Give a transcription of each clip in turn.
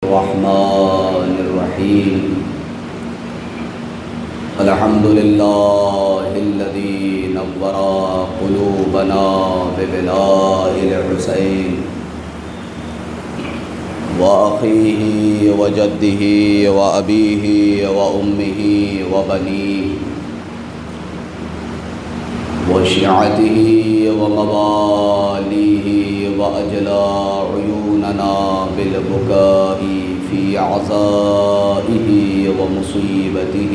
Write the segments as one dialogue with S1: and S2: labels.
S1: الرحمن الرحيم الحمد لله الذي نور قلوبنا ببلاء الحسين وأخيه وجده وأبيه وأمه وبنيه وشيعته ومواليه وأجلى عيوننا بالبكاء في عزائه ومصيبته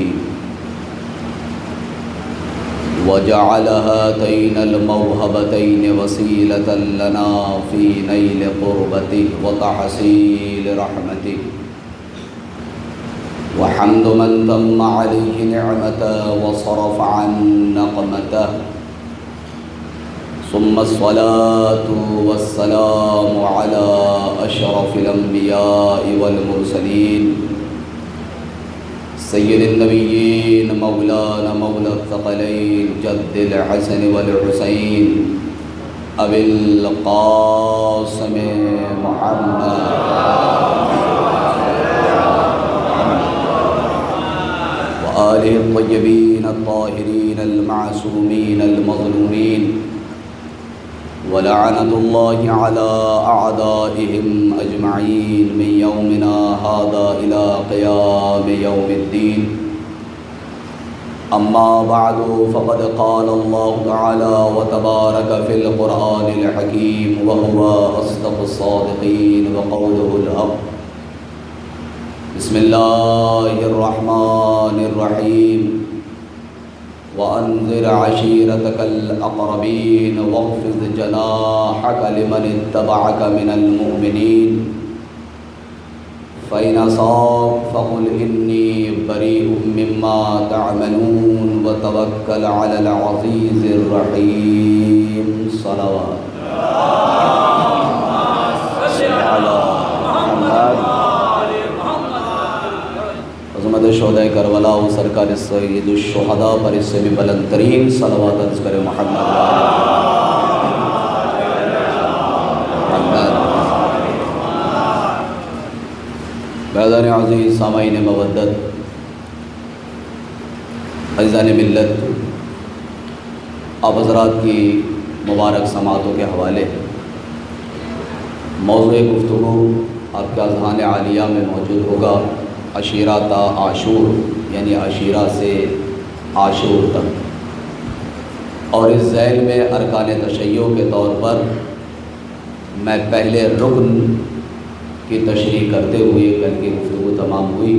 S1: وجعل هاتين الموهبتين وسيلة لنا في نيل قربته وتحصيل رحمته وحمد من تم عليه نعمته وصرف عن نقمته ثم الصلاة والسلام على أشرف الأنبياء والمرسلين سيد النبيين مولانا مولى الثقلين جد الحسن والحسين أبي القاسم محمد وآله الطيبين الطاهرين المعصومين المظلومين ولعنة الله على أعدائهم أجمعين من يومنا هذا إلى قيام يوم الدين أما بعد فقد قال الله تعالى وتبارك في القرآن الحكيم وهو أصدق الصادقين وقوله الحق بسم الله الرحمن الرحيم وأنذر عشيرتك الأقربين واخفض جناحك لمن اتبعك من المؤمنين فإن أصاب فقل إني بريء مما تعملون وتوكل على العزيز الرحيم صلوات على محمد عظمت شہداء کربلا و سرکار سید الشہداء پر اس سے بھی بلند ترین صلوات عرض کرے محمد بیدان عزیز سامعین مودت عزیزان ملت، آپ حضرات کی مبارک سماعتوں کے حوالے موضوع گفتگو آپ کے اذہان عالیہ میں موجود ہوگا عشیرہ تا عاشور، یعنی عشیرہ سے عاشور تک، اور اس ذیل میں ارکان تشیع کے طور پر میں پہلے رکن کی تشریح کرتے ہوئے کل کی گفتگو تمام ہوئی۔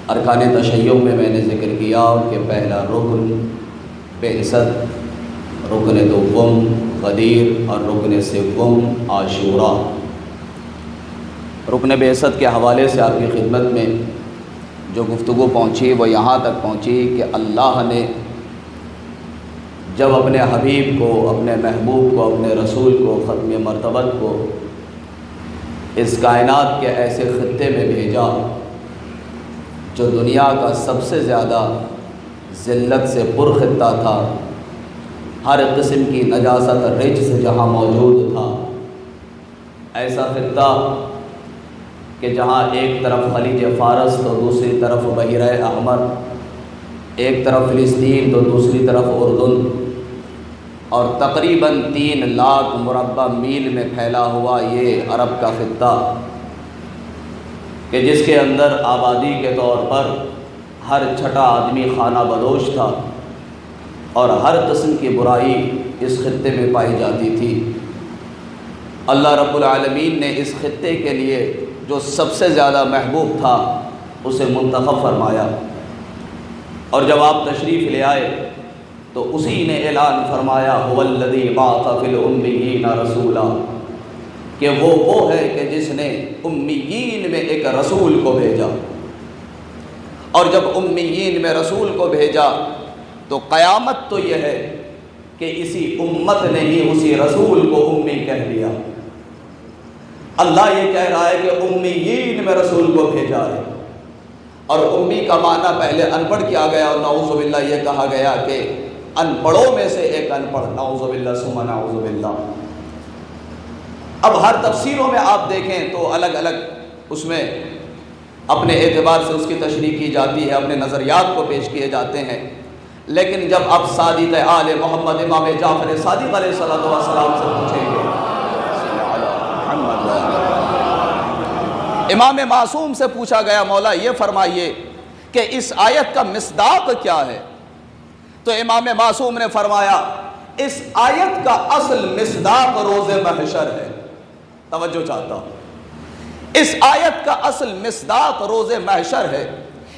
S1: ارکان تشیع میں نے ذکر کیا کہ پہلا رکن بعثت، رکن دوم غدیر اور رکن سوم عاشورہ۔ رکن بعثت کے حوالے سے آپ کی خدمت میں جو گفتگو پہنچی وہ یہاں تک پہنچی کہ اللہ نے جب اپنے حبیب کو، اپنے محبوب کو، اپنے رسول کو، ختم مرتبت کو اس کائنات کے ایسے خطے میں بھیجا جو دنیا کا سب سے زیادہ ذلت سے پر خطہ تھا، ہر قسم کی نجاست رجس جہاں موجود تھا، ایسا خطہ کہ جہاں ایک طرف خلیج فارس تو دوسری طرف بحیرہ احمر، ایک طرف فلسطین تو دوسری طرف اردن، اور تقریباً 3 لاکھ مربع میل میں پھیلا ہوا یہ عرب کا خطہ کہ جس کے اندر آبادی کے طور پر ہر چھٹا آدمی خانہ بدوش تھا اور ہر قسم کی برائی اس خطے میں پائی جاتی تھی۔ اللہ رب العالمین نے اس خطے کے لیے جو سب سے زیادہ محبوب تھا اسے منتخب فرمایا، اور جب آپ تشریف لے آئے تو اسی نے اعلان فرمایا هو الذی بعث فی الامیین رسولا، کہ وہ ہے کہ جس نے امیین میں ایک رسول کو بھیجا، اور جب امیین میں رسول کو بھیجا تو قیامت تو یہ ہے کہ اسی امت نے ہی اسی رسول کو امی کہہ دیا۔ اللہ یہ کہہ رہا ہے کہ امیین میں رسول کو بھیجا ہے، اور امی کا معنی پہلے ان پڑھ کیا گیا، اور نعوذ باللہ یہ کہا گیا کہ ان پڑھوں میں سے ایک ان پڑھ، نعوذ باللہ ثم نعوذ باللہ۔ اب ہر تفسیروں میں آپ دیکھیں تو الگ الگ اس میں اپنے اعتبار سے اس کی تشریح کی جاتی ہے، اپنے نظریات کو پیش کیے جاتے ہیں، لیکن جب آپ صادق آل محمد امام جعفر صادق علیہ السلام سے پوچھیں گے، امام معصوم سے پوچھا گیا مولا یہ فرمائیے کہ اس آیت کا مصداق کیا ہے؟ تو امام معصوم نے فرمایا اس آیت کا اصل مصداق روز محشر ہے۔ توجہ چاہتا ہوں، اس آیت کا اصل مصداق روز محشر ہے،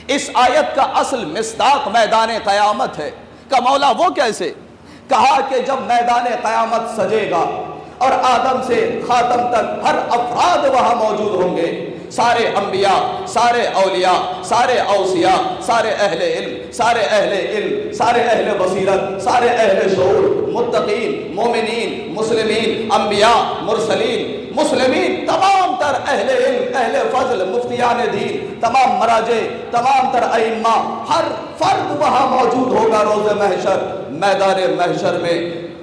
S1: اس آیت کا اصل مصداق میدان قیامت ہے۔ کہ مولا وہ کیسے؟ کہا کہ جب میدان قیامت سجے گا اور آدم سے خاتم تک ہر افراد وہاں موجود ہوں گے، سارے انبیاء، سارے اولیاء، سارے اوصیاء، سارے اہل علم، سارے اہل علم، سارے اہل بصیرت، سارے اہل شعور، متقین، مومنین، مسلمین، انبیاء، مرسلین، مسلمین، تمام تر اہل علم، اہل فضل، مفتیان دین، تمام مراجع، تمام تر ائمہ، ہر فرد وہاں موجود ہوگا روز محشر، میدان محشر میں،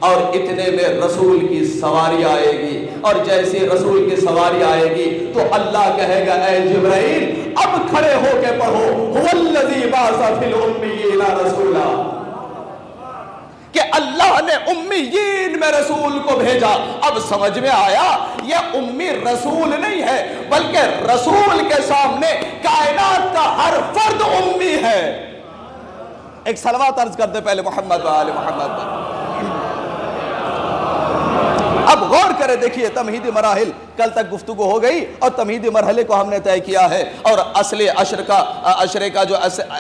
S1: اور اتنے میں رسول کی سواری آئے گی، اور جیسے رسول کی سواری آئے گی تو اللہ کہے گا اے جبرائیل اب کھڑے ہو کے پڑھو هو الذی بعث فی الامیین رسولا، کہ اللہ نے امیین میں رسول کو بھیجا۔ اب سمجھ میں آیا یہ امی رسول نہیں ہے بلکہ رسول کے سامنے کائنات کا ہر فرد امی ہے۔ ایک صلوات عرض کرتے پہلے محمد و آل محمد پر۔ اب غور کرے دیکھیے تمہیدی مراحل، کل تک گفتگو ہو گئی اور تمہیدی مرحلے کو ہم نے طے کیا ہے، اور اصل عشرے کا جو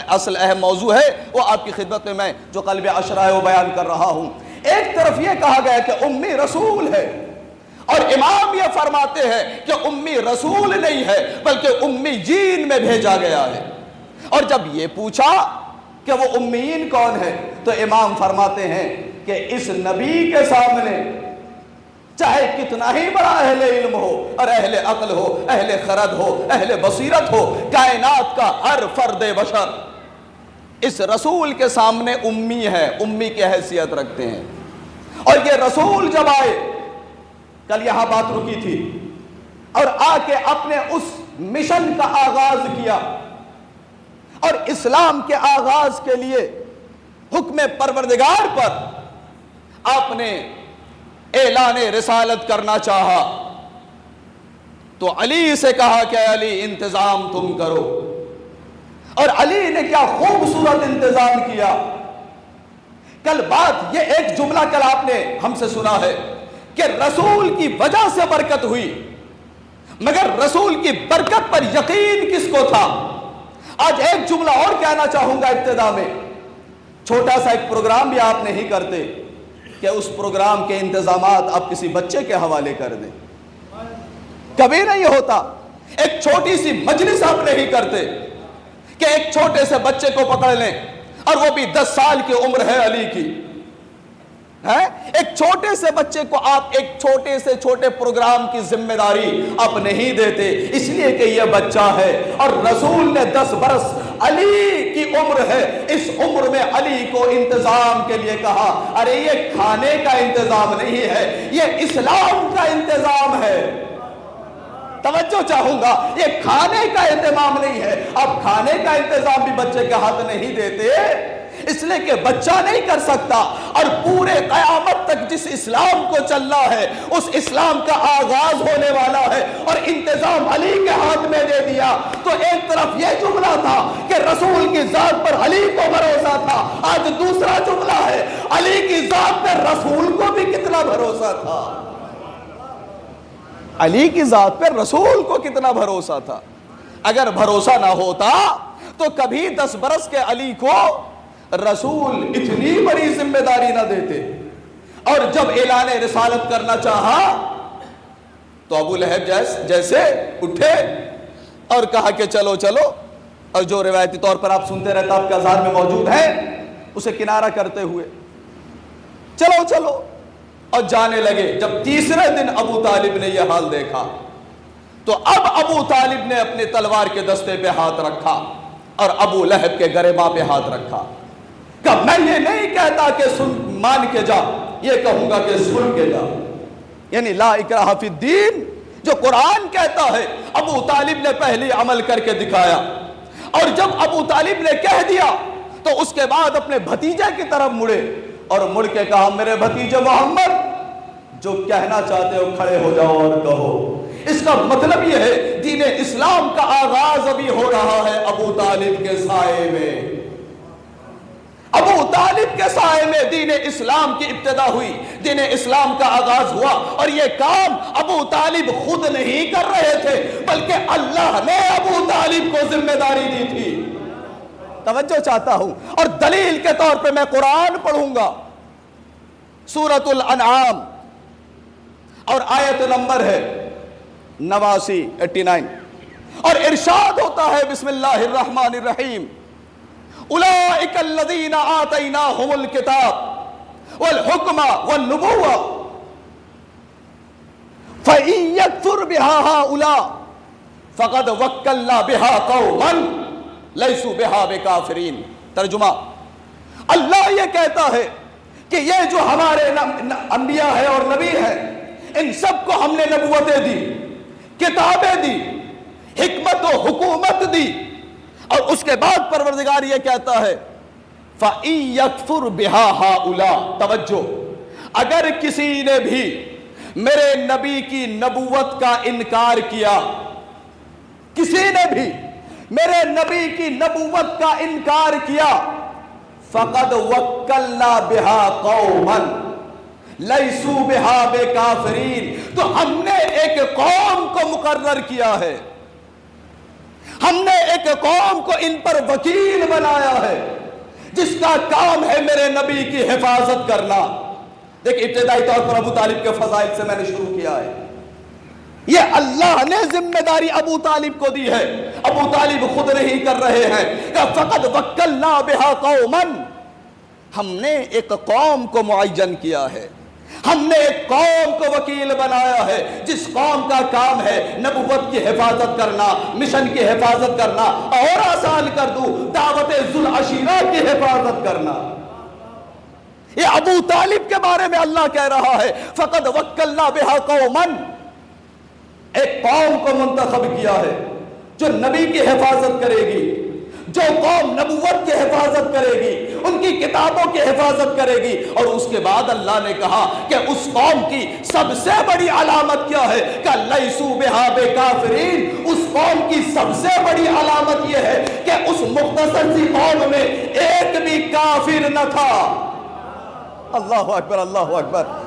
S1: اصل اہم موضوع ہے وہ آپ کی خدمت میں جو قلب عشرہ ہے وہ بیان کر رہا ہوں۔ ایک طرف یہ کہا گیا کہ امی رسول ہے، اور امام یہ فرماتے ہیں کہ امی رسول نہیں ہے بلکہ امی جین میں بھیجا گیا ہے۔ اور جب یہ پوچھا کہ وہ امیین کون ہے تو امام فرماتے ہیں کہ اس نبی کے سامنے چاہے کتنا ہی بڑا اہل علم ہو اور اہل عقل ہو، اہل خرد ہو، اہل بصیرت ہو، کائنات کا ہر فرد بشر اس رسول کے سامنے امی ہے، امی کی حیثیت رکھتے ہیں۔ اور یہ رسول جب آئے، کل یہاں بات رکی تھی، اور آ کے اپنے اس مشن کا آغاز کیا، اور اسلام کے آغاز کے لیے حکم پروردگار پر آپ نے اعلان رسالت کرنا چاہا تو علی سے کہا کہ علی انتظام تم کرو، اور علی نے کیا خوبصورت انتظام کیا۔ کل بات یہ ایک جملہ کل آپ نے ہم سے سنا ہے کہ رسول کی وجہ سے برکت ہوئی، مگر رسول کی برکت پر یقین کس کو تھا؟ آج ایک جملہ اور کہنا چاہوں گا ابتدا میں، چھوٹا سا ایک پروگرام بھی آپ نہیں کرتے کہ اس پروگرام کے انتظامات آپ کسی بچے کے حوالے کر دیں، کبھی نہیں ہوتا۔ ایک چھوٹی سی مجلس آپ نہیں کرتے کہ ایک چھوٹے سے بچے کو پکڑ لیں، اور وہ بھی 10 سال کی عمر ہے علی کی، ایک چھوٹے سے بچے کو آپ ایک چھوٹے سے چھوٹے پروگرام کی ذمہ داری آپ نہیں دیتے، اس لیے کہ یہ بچہ ہے، اور رسول نے 10 برس علی کی عمر ہے، اس عمر میں علی کو انتظام کے لیے کہا۔ ارے یہ کھانے کا انتظام نہیں ہے، یہ اسلام کا انتظام ہے۔ توجہ چاہوں گا، یہ کھانے کا انتظام نہیں ہے۔ اب کھانے کا انتظام بھی بچے کے ہاتھ نہیں دیتے، اس لیے کہ بچہ نہیں کر سکتا، اور پورے قیامت تک جس اسلام کو چلنا ہے اس اسلام کا آغاز ہونے والا ہے، اور انتظام علی کے ہاتھ میں دے دیا۔ تو ایک طرف یہ جملہ تھا کہ رسول کی ذات پر علی کو بھروسہ تھا، آج دوسرا جملہ ہے علی کی ذات پر رسول کو بھی کتنا بھروسہ تھا، علی کی ذات پر رسول کو کتنا بھروسہ تھا۔ اگر بھروسہ نہ ہوتا تو کبھی 10 برس کے علی کو رسول اتنی بڑی ذمہ داری نہ دیتے۔ اور جب اعلان رسالت کرنا چاہا تو ابو لہب جیسے اٹھے اور کہا کہ چلو چلو، اور جو روایتی طور پر آپ سنتے رہتے آپ کے اذہان میں موجود ہے، اسے کنارہ کرتے ہوئے چلو چلو، اور جانے لگے۔ جب تیسرے دن ابو طالب نے یہ حال دیکھا تو اب ابو طالب نے اپنے تلوار کے دستے پہ ہاتھ رکھا اور ابو لہب کے گریباں پہ ہاتھ رکھا، کہ میں یہ نہیں کہتا کہ مان کے جا، یہ کہوں گا کہ سن کے جا۔ یعنی لا اکراہ فی الدین جو قرآن کہتا ہے ابو طالب نے پہلے عمل کر کے دکھایا، اور جب ابو طالب نے کہہ دیا تو اس کے بعد اپنے بھتیجے کی طرف مڑے اور مڑ کے کہا میرے بھتیجے محمد جو کہنا چاہتے ہو کھڑے ہو جاؤ اور کہو۔ اس کا مطلب یہ ہے دین اسلام کا آغاز ابھی ہو رہا ہے ابو طالب کے سائے میں، ابو طالب کے سائے میں دین اسلام کی ابتدا ہوئی، دین اسلام کا آغاز ہوا، اور یہ کام ابو طالب خود نہیں کر رہے تھے بلکہ اللہ نے ابو طالب کو ذمہ داری دی تھی۔ توجہ چاہتا ہوں، اور دلیل کے طور پہ میں قرآن پڑھوں گا، سورۃ الانعام اور آیت نمبر ہے 89 اور ارشاد ہوتا ہے بسم اللہ الرحمن الرحیم اولئک الذین آتیناہم الکتاب والحکم والنبوہ فإن یکفر بہا ہؤلاء فقد وکلنا بہا قوما لیسوا بہا بکافرین۔ ترجمہ، اللہ یہ کہتا ہے کہ یہ جو ہمارے انبیاء ہیں اور نبی ہیں ان سب کو ہم نے نبوتیں دی، کتابیں دی، حکمت و حکومت دی، اور اس کے بعد پروردگار یہ کہتا ہے فَإِن يَكْفُرْ بِهَا هَؤُلَاء۔ توجہ، اگر کسی نے بھی میرے نبی کی نبوت کا انکار کیا، کسی نے بھی میرے نبی کی نبوت کا انکار کیا، فَقَدْ وَكَّلْنَا بِهَا قَوْمًا لیسوا بہا بکافرین۔ تو ہم نے ایک قوم کو مقرر کیا ہے، ہم نے ایک قوم کو ان پر وکیل بنایا ہے جس کا کام ہے میرے نبی کی حفاظت کرنا۔ دیکھ، ابتدائی طور پر ابو طالب کے فضائل سے میں نے شروع کیا ہے، یہ اللہ نے ذمہ داری ابو طالب کو دی ہے، ابو طالب خود نہیں کر رہے ہیں۔ کہ فقد وکلنا بہا قوما، ہم نے ایک قوم کو معین کیا ہے، ہم نے ایک قوم کو وکیل بنایا ہے جس قوم کا کام ہے نبوت کی حفاظت کرنا، مشن کی حفاظت کرنا، اور آسان کر دوں دعوت ذو العشیرہ کی حفاظت کرنا۔ یہ ابو طالب کے بارے میں اللہ کہہ رہا ہے فقد وکلنا بہا قوما، ایک قوم کو منتخب کیا ہے جو نبی کی حفاظت کرے گی، جو قوم نبوت کی حفاظت کرے گی، ان کی کتابوں کی حفاظت کرے گی۔ اور اس کے بعد اللہ نے کہا کہ اس قوم کی سب سے بڑی علامت کیا ہے کہ لیسوا بہا بکافرین، اس قوم کی سب سے بڑی علامت یہ ہے کہ اس مختصر سی قوم میں ایک بھی کافر نہ تھا۔ اللہ اکبر، اللہ اکبر۔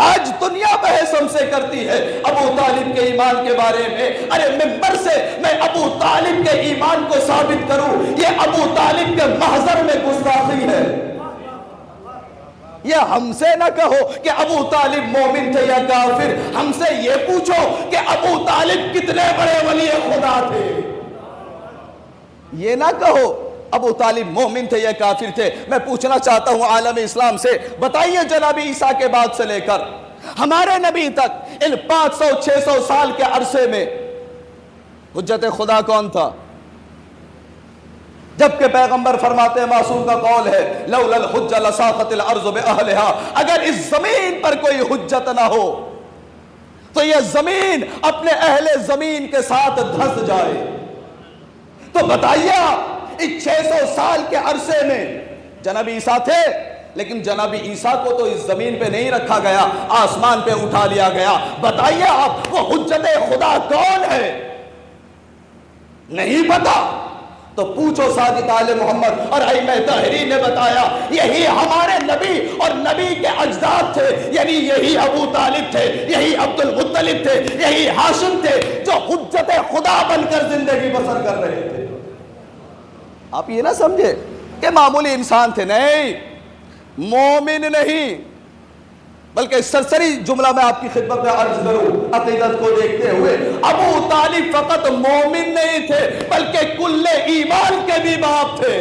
S1: آج دنیا بحث ہم سے کرتی ہے ابو طالب کے ایمان کے بارے میں، ارے ممبر سے میں ابو طالب کے ایمان کو ثابت کروں، یہ ابو طالب کے محضر میں گستاخی ہے۔ یہ ہم سے نہ کہو کہ ابو طالب مومن تھے یا کافر، ہم سے یہ پوچھو کہ ابو طالب کتنے بڑے ولی خدا تھے۔ یہ نہ کہو ابو طالب مومن تھے یا کافر تھے۔ میں پوچھنا چاہتا ہوں عالم اسلام سے، بتائیے جناب عیسیٰ کے بعد سے لے کر ہمارے نبی تک ان 500-600 سال کے عرصے میں حجت خدا کون تھا؟ جبکہ پیغمبر فرماتے ہیں، معصوم کا قول ہے لولا الحجہ لساقط الارض باہلہا، اگر اس زمین پر کوئی حجت نہ ہو تو یہ زمین اپنے اہل زمین کے ساتھ دھس جائے۔ تو بتائیے اس 600 سال کے عرصے میں جناب عیسیٰ تھے، لیکن جناب عیسیٰ کو تو اس زمین پہ نہیں رکھا گیا، آسمان پہ اٹھا لیا گیا۔ بتائیے آپ وہ حجت خدا کون ہے؟ نہیں پتا تو پوچھو ساجد آل محمد، اور ائمہ طاہرین نے بتایا یہی ہمارے نبی اور نبی کے اجداد تھے، یعنی یہی ابو طالب تھے، یہی عبد المطلب تھے، یہی ہاشم تھے جو حجت خدا بن کر زندگی بسر کر رہے تھے۔ آپ یہ نہ سمجھے کہ معمولی انسان تھے، نہیں، مومن نہیں، بلکہ سرسری جملہ میں آپ کی خدمت میں عرض کروں عقیدت کو دیکھتے ہوئے، ابو طالب فقط مومن نہیں تھے بلکہ کل ایمان کے بھی باپ تھے۔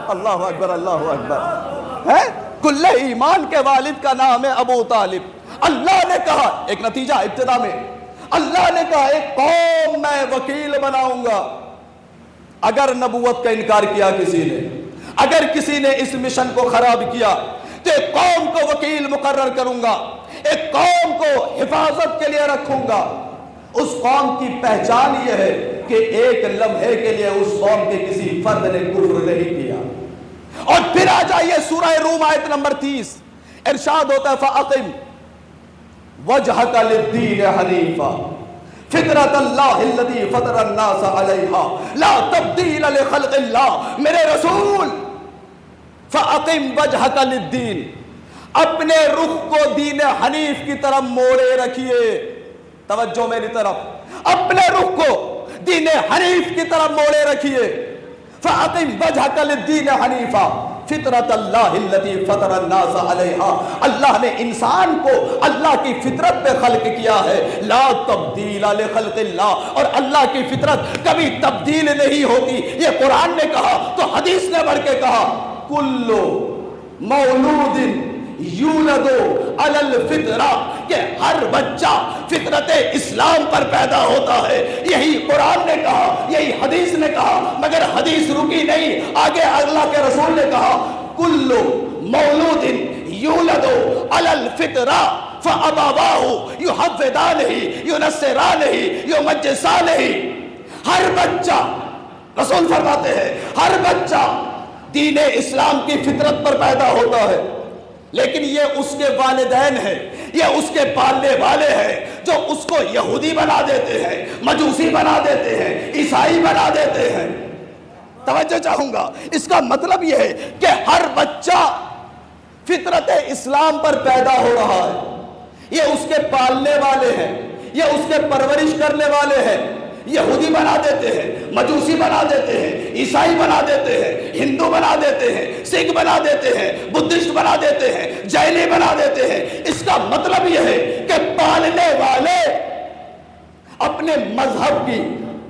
S1: اللہ اکبر، اللہ اکبر۔ ہے کل ایمان کے والد کا نام ہے ابو طالب۔ اللہ نے کہا، ایک نتیجہ ابتدا میں اللہ نے کہا ایک قوم میں وکیل بناؤں گا۔ اگر نبوت کا انکار کیا کسی نے، اگر کسی نے اس مشن کو خراب کیا، تو ایک قوم کو وکیل مقرر کروں گا، ایک قوم کو حفاظت کے لیے رکھوں گا۔ اس قوم کی پہچان یہ ہے کہ ایک لمحے کے لیے اس قوم کے کسی فرد نے کفر نہیں کیا۔ اور پھر آ جائیے سورہ روم آیت نمبر 30، ارشاد ہوتا ہے فَأَقِمْ وَجْهَكَ لِلدِّينِ حَنِيفًا فِطْرَةَ اللَّهِ الَّتِي فَطَرَ النَّاسَ عَلَيْهَا لَا تَبْدِيلَ لِخَلْقِ اللَّهِ۔ میرے رسول فَأَقِمْ وَجْهَكَ لِلدِّينِ، اپنے رخ کو دین حنیف کی طرف موڑے رکھیے۔ توجہ میری طرف، اپنے رخ کو دین حنیف کی طرف موڑے رکھیے۔ فَأَقِمْ وَجْهَكَ لِلدِّينِ حَنِيفًا فِطْرَةَ اللَّهِ الَّتِي فَطَرَ النَّاسَ عَلَيْهَا، اللہ نے انسان کو اللہ کی فطرت پہ خلق کیا ہے۔ لا تبدیل لخلق اللہ، اور اللہ کی فطرت کبھی تبدیل نہیں ہوتی۔ یہ قرآن نے کہا تو حدیث نے بڑھ کے کہا کل مولود یولد علی الفطرہ، کہ ہر بچہ فطرت اسلام پر پیدا ہوتا ہے۔ یہی قرآن نے کہا، یہی حدیث نے کہا، مگر حدیث رکی نہیں، آگے اللہ کے رسول نے کہا کل مولود یولد علی الفطرہ فَأَبَوَاهُ يُحَوِّدَانِهِ يُنَصِّرَانِهِ يُمَجِّسَانِهِ۔ ہر بچہ، رسول فرماتے ہیں ہر بچہ دین اسلام کی فطرت پر پیدا ہوتا ہے، لیکن یہ اس کے والدین ہیں، یہ اس کے پالنے والے ہیں جو اس کو یہودی بنا دیتے ہیں، مجوسی بنا دیتے ہیں، عیسائی بنا دیتے ہیں۔ توجہ چاہوں گا، اس کا مطلب یہ ہے کہ ہر بچہ فطرت اسلام پر پیدا ہو رہا ہے۔ یہ اس کے پالنے والے ہیں، یہ اس کے پرورش کرنے والے ہیں۔ یہودی بنا دیتے ہیں، مجوسی بنا دیتے ہیں، عیسائی بنا دیتے ہیں، ہندو بنا دیتے ہیں، سکھ بنا دیتے ہیں، بدھسٹ بنا دیتے ہیں، جینی بنا دیتے ہیں۔ اس کا مطلب یہ ہے کہ پالنے والے اپنے مذہب کی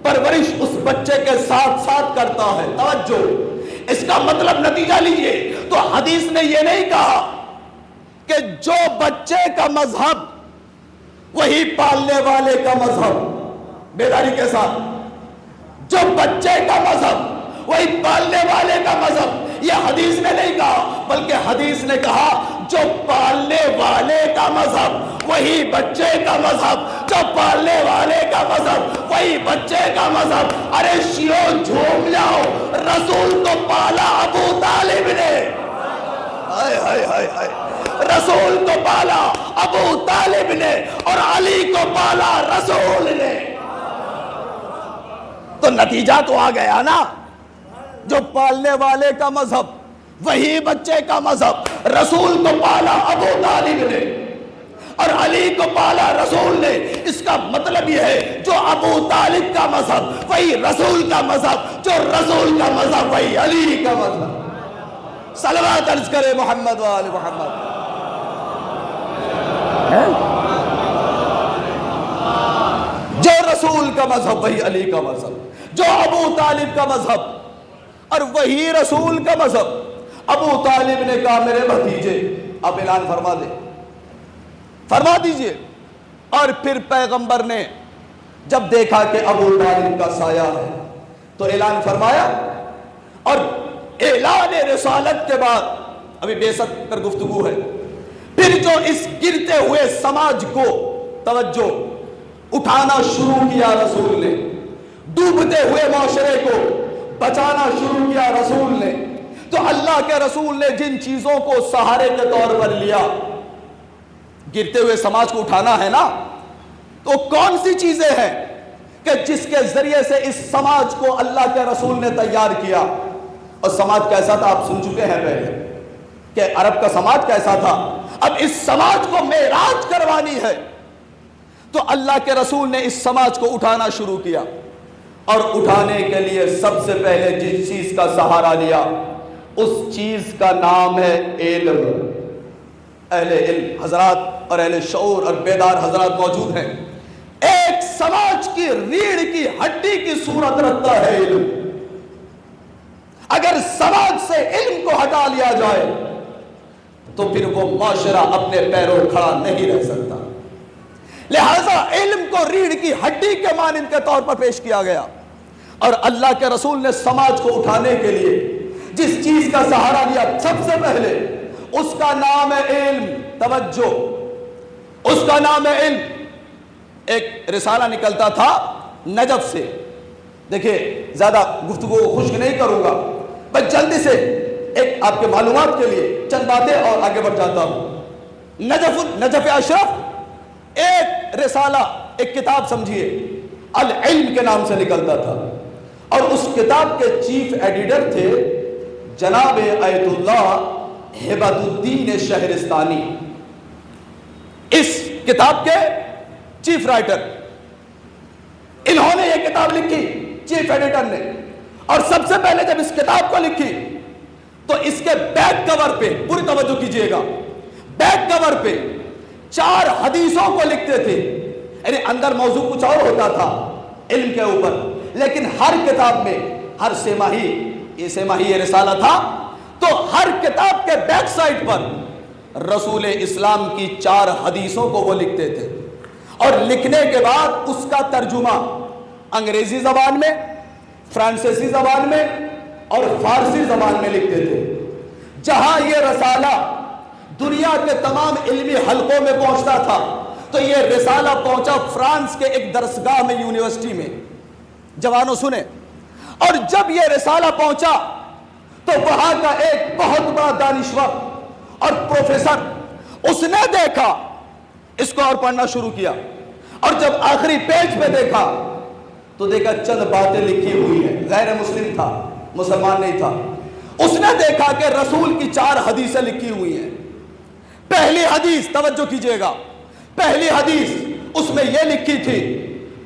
S1: پرورش اس بچے کے ساتھ ساتھ کرتا ہے۔ توجہ، اس کا مطلب نتیجہ لیجئے، تو حدیث نے یہ نہیں کہا کہ جو بچے کا مذہب وہی پالنے والے کا مذہب۔ بیداری کے ساتھ، جو بچے کا مذہب وہی پالنے والے کا مذہب، یہ حدیث نے نہیں کہا، بلکہ حدیث نے کہا جو پالنے والے کا مذہب وہی بچے کا مذہب، جو پالنے والے کا مذہب وہی بچے کا مذہب۔ ارے شیعو جھوم جاؤ، رسول کو پالا ابو طالب نے، ہائے ہائے ہائے ہائے، رسول کو پالا ابو طالب نے اور علی کو پالا رسول نے۔ تو نتیجہ تو آ گیا نا، جو پالنے والے کا مذہب وہی بچے کا مذہب، رسول کو پالا ابو طالب نے اور علی کو پالا رسول نے۔ اس کا مطلب یہ ہے جو ابو طالب کا مذہب وہی رسول کا مذہب، جو رسول کا مذہب وہی علی کا مذہب۔ صلوات عرض کرے محمد و آل محمد۔ جو رسول کا مذہب وہی علی کا مذہب، جو ابو طالب کا مذہب اور وہی رسول کا مذہب۔ ابو طالب نے کہا میرے بھتیجے آپ اعلان فرما دیجئے، اور پھر پیغمبر نے جب دیکھا کہ ابو طالب کا سایہ ہے تو اعلان فرمایا، اور اعلان رسالت کے بعد ابھی بعثت پر گفتگو ہے، پھر جو اس گرتے ہوئے سماج کو توجہ اٹھانا شروع کیا رسول نے، ڈوبتے ہوئے معاشرے کو بچانا شروع کیا رسول نے، تو اللہ کے رسول نے جن چیزوں کو سہارے کے طور پر لیا، گرتے ہوئے سماج کو اٹھانا ہے نا، تو کون سی چیزیں ہیں کہ جس کے ذریعے سے اس سماج کو اللہ کے رسول نے تیار کیا؟ اور سماج کیسا تھا آپ سن چکے ہیں پہلے کہ عرب کا سماج کیسا تھا۔ اب اس سماج کو معراج کروانی ہے تو اللہ کے رسول نے اس سماج کو اٹھانا شروع کیا، اور اٹھانے کے لیے سب سے پہلے جس چیز کا سہارا لیا اس چیز کا نام ہے علم۔ اہل علم حضرات اور اہل شعور اور بیدار حضرات موجود ہیں۔ ایک سماج کی ریڑھ کی ہڈی کی صورت رکھتا ہے علم۔ اگر سماج سے علم کو ہٹا لیا جائے تو پھر وہ معاشرہ اپنے پیروں کھڑا نہیں رہ سکتا۔ لہذا علم کو ریڑھ کی ہڈی کے مانند کے طور پر پیش کیا گیا، اور اللہ کے رسول نے سماج کو اٹھانے کے لیے جس چیز کا سہارا لیا سب سے پہلے اس کا نام ہے علم. توجہ, اس کا نام ہے علم. ایک رسالہ نکلتا تھا نجف سے. دیکھیں زیادہ گفتگو خشک نہیں کروں گا, بس جلدی سے ایک آپ کے معلومات کے لیے چند باتیں اور آگے بڑھ جاتا ہوں. نجف اشرف ایک رسالہ, ایک کتاب سمجھیے, العلم کے نام سے نکلتا تھا, اور اس کتاب کے چیف ایڈیٹر تھے جناب آیت اللہ ہبت الدین شہرستانی. اس کتاب کے چیف رائٹر, انہوں نے یہ کتاب لکھی چیف ایڈیٹر نے. اور سب سے پہلے جب اس کتاب کو لکھی تو اس کے بیک کور پہ, پوری توجہ کیجئے گا, بیک کور پہ 4 حدیثوں کو لکھتے تھے. یعنی اندر موضوع کچھ اور ہوتا تھا علم کے اوپر, لیکن ہر کتاب میں, ہر سہ ماہی یہ رسالہ تھا, تو ہر کتاب کے بیک سائڈ پر رسول اسلام کی 4 حدیثوں کو وہ لکھتے تھے. اور لکھنے کے بعد اس کا ترجمہ انگریزی زبان میں, فرانسیسی زبان میں اور فارسی زبان میں لکھتے تھے. جہاں یہ رسالہ دنیا کے تمام علمی حلقوں میں پہنچتا تھا, تو یہ رسالہ پہنچا فرانس کے ایک درسگاہ میں, یونیورسٹی میں. جوانوں سنیں, اور جب یہ رسالہ پہنچا تو وہاں کا ایک بہت بڑا دانشور اور پروفیسر, اس نے دیکھا, اس کو اور پڑھنا شروع کیا, اور جب آخری پیج پہ دیکھا تو دیکھا چند باتیں لکھی ہوئی ہیں. غیر مسلم تھا, مسلمان نہیں تھا. اس نے دیکھا کہ رسول کی 4 حدیثیں لکھی ہوئی ہیں. پہلی حدیث, توجہ کیجئے گا, پہلی حدیث اس میں یہ لکھی تھی,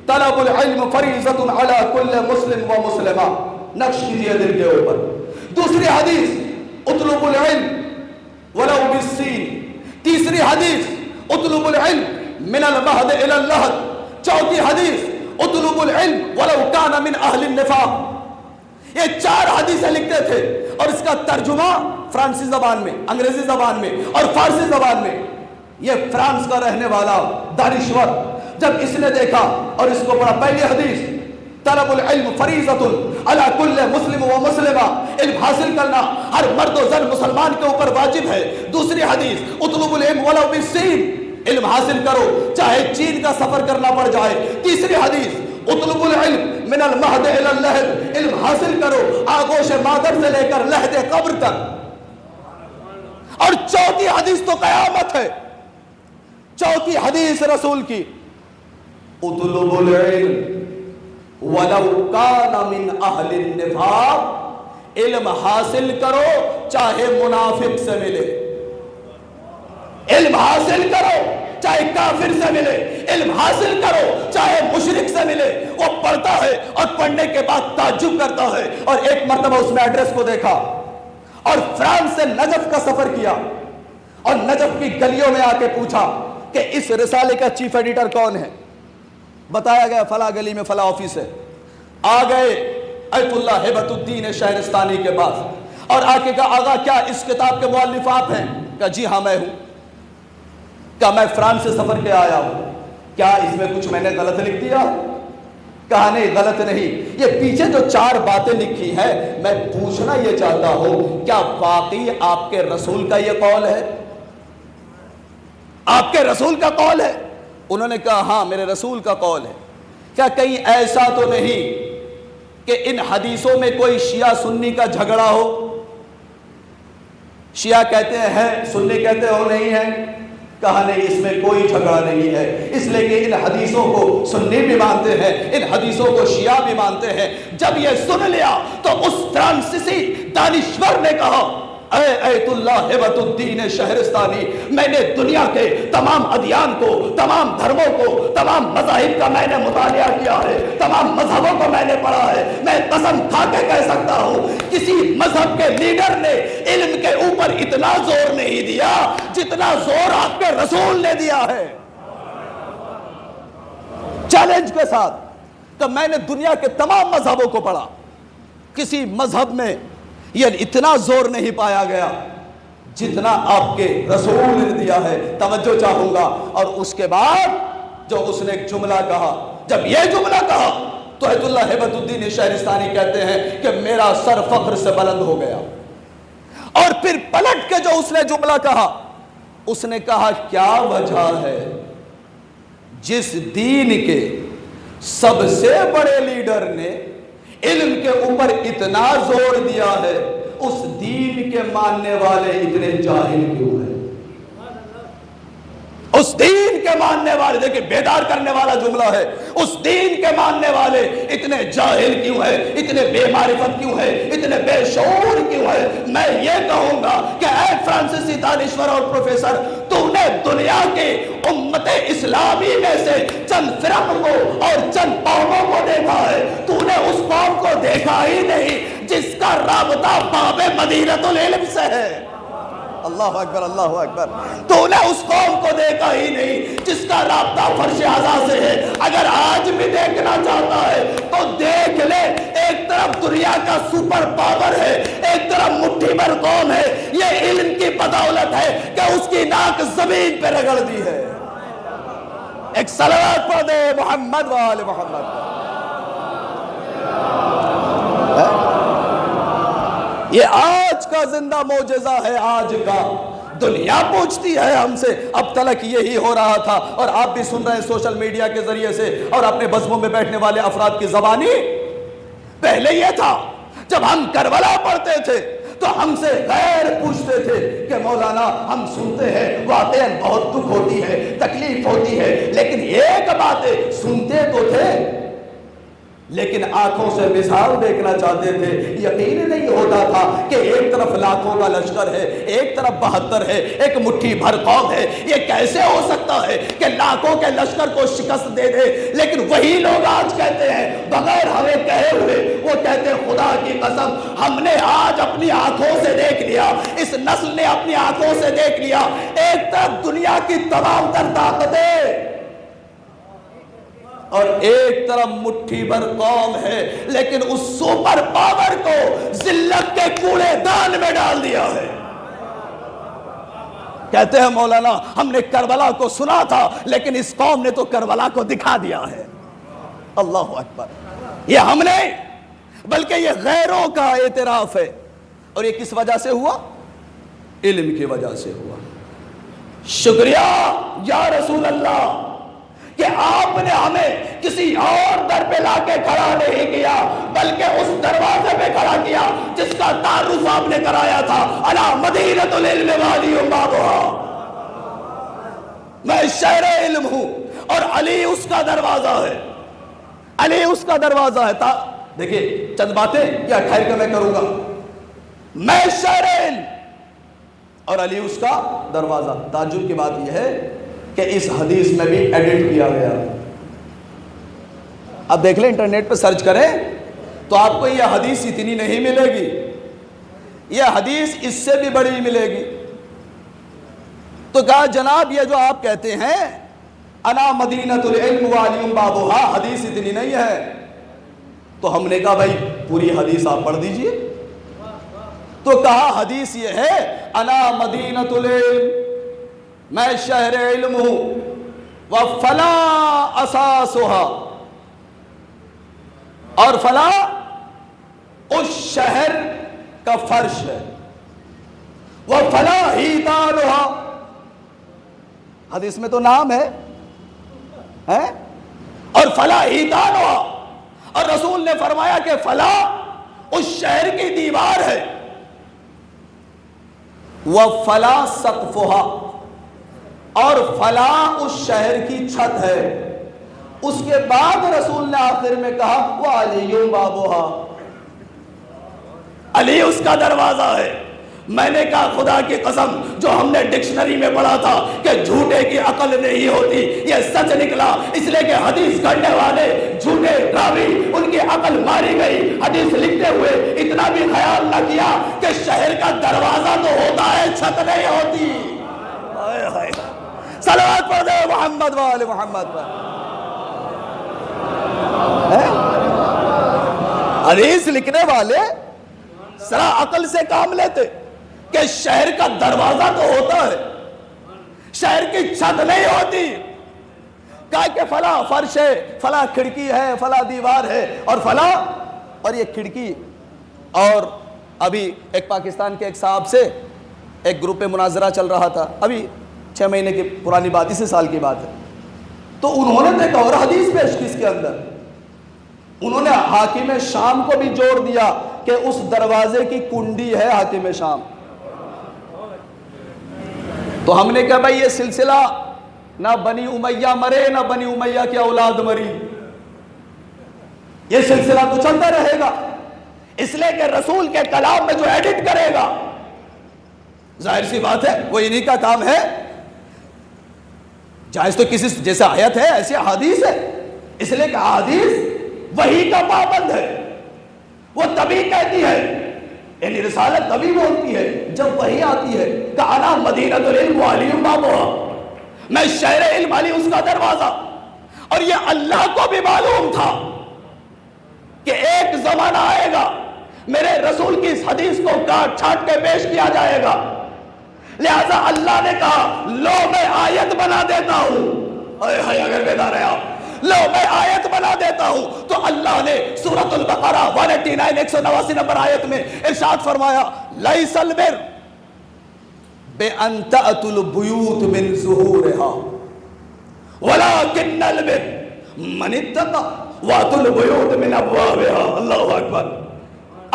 S1: طلب العلم فریضۃ علی کل مسلم و مسلمہ. نقش کیجئے دل کے اوپر. دوسری حدیث, اطلب العلم ولو بالسین. تیسری حدیث, اطلب العلم من المہد الی اللحد. چوتھی حدیث, اطلب العلم ولو کان من اہل النفاق. یہ 4 حدیثیں لکھتے تھے, اور اس کا ترجمہ فرانسی زبان میں, انگریزی زبان میں اور فارسی زبان میں. یہ فرانس کا رہنے والا دانشور جب اس نے دیکھا اور اس کو پڑھا, پہلی حدیث طلب العلم فریضۃ علی کل مسلم و مسلمہ, علم حاصل کرنا ہر مرد و زن مسلمان کے اوپر واجب ہے. دوسری حدیث اطلب العلم ولو بالسین, علم حاصل کرو چاہے چین کا سفر کرنا پڑ جائے. تیسری حدیث اطلب العلم من المہد الی اللحد, علم حاصل کرو آغوش مادر سے لے کر لحد قبر تک. اور چوتھی حدیث تو قیامت ہے. چوتھی حدیث رسول کی, اطلب العلم ولو کان من اہل النفاق, علم حاصل کرو چاہے منافق سے ملے. علم حاصل کرو چاہے کافر سے ملے, علم حاصل کرو چاہے مشرک سے ملے. وہ پڑھتا ہے اور پڑھنے کے بعد تعجب کرتا ہے. اور ایک مرتبہ اس نے ایڈریس کو دیکھا اور فرانس سے نجف کا سفر کیا, اور نجف کی گلیوں میں آ کے پوچھا کہ اس رسالے کا چیف ایڈیٹر کون ہے. بتایا گیا فلاں گلی میں فلاں آفس ہے. آ گئے آیت اللہ ہبت الدین شہرستانی کے پاس, اور آ کے کہا آغا کیا اس کتاب کے مؤلف آپ ہیں؟ کہا جی ہاں میں ہوں. کہا میں فرانس سے سفر کے آیا ہوں, کیا اس میں کچھ میں نے غلط لکھ دیا؟ کہا نہیں غلط نہیں, یہ پیچھے جو 4 باتیں لکھی ہیں میں پوچھنا یہ چاہتا ہوں کیا واقعی آپ کے رسول کا یہ قول ہے؟ آپ کے رسول کا قول ہے؟ انہوں نے کہا ہاں میرے رسول کا قول ہے. کیا کہیں ایسا تو نہیں کہ ان حدیثوں میں کوئی شیعہ سنی کا جھگڑا ہو؟ شیعہ کہتے ہیں سنی کہتے ہو نہیں ہے. کہا نہیں اس میں کوئی جھگڑا نہیں ہے, اس لیے کہ ان حدیثوں کو سنی بھی مانتے ہیں, ان حدیثوں کو شیعہ بھی مانتے ہیں. جب یہ سن لیا تو اس فرانسیسی دانشور نے کہا اے ایت اللہ ہبت الدین شہرستانی, میں نے دنیا کے تمام ادیان کو, تمام دھرموں کو, تمام مذاہب کا میں نے مطالعہ کیا ہے, تمام مذہبوں کو میں نے پڑھا ہے. میں قسم کھا کے کہہ سکتا ہوں کسی مذہب کے لیڈر نے علم کے اوپر اتنا زور نہیں دیا جتنا زور آپ کے رسول نے دیا ہے. چیلنج کے ساتھ کہ میں نے دنیا کے تمام مذہبوں کو پڑھا, کسی مذہب میں یہ اتنا زور نہیں پایا گیا جتنا آپ کے رسول نے دیا ہے. توجہ چاہوں گا. اور اس کے بعد جو اس نے ایک جملہ کہا, جب یہ جملہ کہا تو ایت اللہ ہبت الدین شہرستانی کہتے ہیں کہ میرا سر فخر سے بلند ہو گیا. اور پھر پلٹ کے جو اس نے جملہ کہا، اس نے کہا کیا وجہ ہے جس دین کے سب سے بڑے لیڈر نے علم کے اوپر اتنا زور دیا ہے، اس دین کے ماننے والے اتنے جاہل کیوں ہیں؟ اس دین کے ماننے والے، دیکھیں بیدار کرنے والا جملہ ہے، اس دین کے ماننے والے اتنے جاہل کیوں ہیں، اتنے بے معرفت کیوں ہیں، اتنے بے شعور کیوں ہیں؟ میں یہ کہوں گا کہ اے فرانسیسی دانشور اور پروفیسر، تو نے دنیا کے امت اسلامی میں سے چند فرق کو اور چند قوموں کو دیکھا ہے، تو نے اس قوم کو دیکھا ہی نہیں جس کا رابطہ باب مدینۃ العلم سے ہے۔ اللہ اکبر، اللہ اکبر۔ تو نے اس قوم کو دیکھا ہی نہیں جس کا رابطہ فرش اعلیٰ سے ہے۔ اگر آج بھی دیکھنا چاہتا ہے تو دیکھ لے، ایک طرف دنیا کا سپر پاور ہے، ایک طرف مٹھی بھر قوم ہے۔ یہ علم کی بدولت ہے کہ اس کی ناک زمین پہ رگڑ دی ہے۔ ایک صلوات پڑھ دے محمد وآل محمد۔ یہ آج کا زندہ معجزہ ہے، آج کا۔ دنیا پوچھتی ہے ہم سے، اب تلک یہی ہو رہا تھا، اور آپ بھی سن رہے ہیں سوشل میڈیا کے ذریعے سے اور اپنے بزموں میں بیٹھنے والے افراد کی زبانی۔ پہلے یہ تھا جب ہم کربلا پڑھتے تھے تو ہم سے غیر پوچھتے تھے کہ مولانا ہم سنتے ہیں، واقعاً بہت دکھ ہوتی ہے، تکلیف ہوتی ہے، لیکن ایک بات ہے، سنتے تو تھے لیکن آنکھوں سے مثال دیکھنا چاہتے تھے۔ یقین نہیں ہوتا تھا کہ ایک طرف لاکھوں کا لشکر ہے، ایک طرف 72 ہے، ایک مٹھی بھر قوم ہے۔ یہ کیسے ہو سکتا ہے کہ لاکھوں کے لشکر کو شکست دے دے؟ لیکن وہی لوگ آج کہتے ہیں بغیر ہمیں کہے ہوئے، وہ کہتے ہیں خدا کی قسم ہم نے آج اپنی آنکھوں سے دیکھ لیا، اس نسل نے اپنی آنکھوں سے دیکھ لیا، ایک طرف دنیا کی تمام تر طاقتیں اور ایک طرف مٹھی بھر قوم ہے، لیکن اس سپر پاور کو ذلت کے کوڑے دان میں ڈال دیا ہے۔ کہتے ہیں مولانا ہم نے کربلا کو سنا تھا لیکن اس قوم نے تو کربلا کو دکھا دیا ہے۔ اللہ اکبر۔ یہ ہم نے بلکہ یہ غیروں کا اعتراف ہے، اور یہ کس وجہ سے ہوا؟ علم کی وجہ سے ہوا۔ شکریہ یا رسول اللہ کہ آپ نے ہمیں کسی اور در پہ لا کے کھڑا نہیں کیا، بلکہ اس دروازے پہ کھڑا کیا جس کا تعارف آپ نے کرایا تھا، الا مدینۃ العلم والی بابھا، میں شہر علم ہوں اور علی اس کا دروازہ ہے، علی اس کا دروازہ ہے۔ دیکھیں چند باتیں یا ٹھہر کے میں کروں گا۔ میں شہر علم اور علی اس کا دروازہ۔ تعجب کی بات یہ ہے کہ اس حدیث میں بھی ایڈٹ کیا گیا۔ اب دیکھ لیں، انٹرنیٹ پہ سرچ کریں تو آپ کو یہ حدیث اتنی نہیں ملے گی، یہ حدیث اس سے بھی بڑی ملے گی۔ تو کہا جناب یہ جو آپ کہتے ہیں انا مدینۃ العلم وعلی بابھا، حدیث اتنی نہیں ہے۔ تو ہم نے کہا بھائی پوری حدیث آپ پڑھ دیجئے۔ تو کہا حدیث یہ ہے انا مدینۃ العلم، میں شہر علم ہوں، وفلا اساسھا، اور فلا اس شہر کا فرش ہے، وفلا حیطانھا، حدیث میں تو نام ہے اور فلا حیطانھا، اور رسول نے فرمایا کہ فلا اس شہر کی دیوار ہے، وفلا سقفھا، اور فلا اس شہر کی چھت ہے۔ اس کے بعد رسول نے آخر میں کہا وعلی بابھا، علی اس کا دروازہ ہے۔ میں نے کہا خدا کی قسم جو ہم نے ڈکشنری میں پڑھا تھا کہ جھوٹے کی عقل نہیں ہوتی، یہ سچ نکلا، اس لیے کہ حدیث گھڑنے والے جھوٹے راوی ان کی عقل ماری گئی۔ حدیث لکھتے ہوئے اتنا بھی خیال نہ کیا کہ شہر کا دروازہ تو ہوتا ہے، چھت نہیں ہوتی۔ صلوات پڑھ دے محمد وآل محمد پر۔ حدیث لکھنے والے ذرا عقل سے کام لیتے کہ شہر کا دروازہ تو ہوتا ہے، شہر کی چھت نہیں ہوتی۔ کہا کہ فلا فرش ہے، فلا کھڑکی ہے، فلا دیوار ہے، اور فلا، اور یہ کھڑکی۔ اور ابھی ایک پاکستان کے ایک صاحب سے ایک گروپ پہ مناظرہ چل رہا تھا، ابھی 6 مہینے کی پرانی بات، اسی سال کی بات ہے. تو انہوں نے ایک اور حدیث پیش کی اس کے اندر. انہوں نے حاکم شام کو بھی جوڑ دیا کہ اس دروازے کی کنڈی ہے حاکم شام. تو ہم نے کہا بھائی یہ سلسلہ نہ بنی امیہ مرے نہ بنی امیہ کی اولاد مری، یہ سلسلہ تو چلتا رہے گا. اس لیے کہ رسول کے کلام میں جو ایڈٹ کرے گا، ظاہر سی بات ہے وہ انہی کا کام ہے. جائز تو کسی جیسے آیت ہے ایسی حدیث ہے، اس لیے کہ حدیث وحی کا پابند ہے. وہ تبھی کہتی ہے، یعنی رسالت تبھی بولتی ہے جب وحی آتی ہے کہ انا مدینۃ العلم وعلی بابها، میں شہر علم علی اس کا دروازہ. اور یہ اللہ کو بھی معلوم تھا کہ ایک زمانہ آئے گا میرے رسول کی اس حدیث کو کاٹ چھاٹ کے پیش کیا جائے گا. لہذا اللہ نے کہا لو میں آیت بنا دیتا ہوں. اگر بیدار ہے آپ، لو میں آیت بنا دیتا ہوں. تو اللہ نے سورۃ البقرہ 189 189 نمبر آیت میں ارشاد فرمایا لیس البر بأن تأتوا البیوت من ظہورها ولكن البر من اتقى واتوا البیوت من ابوابها. اللہ اکبر.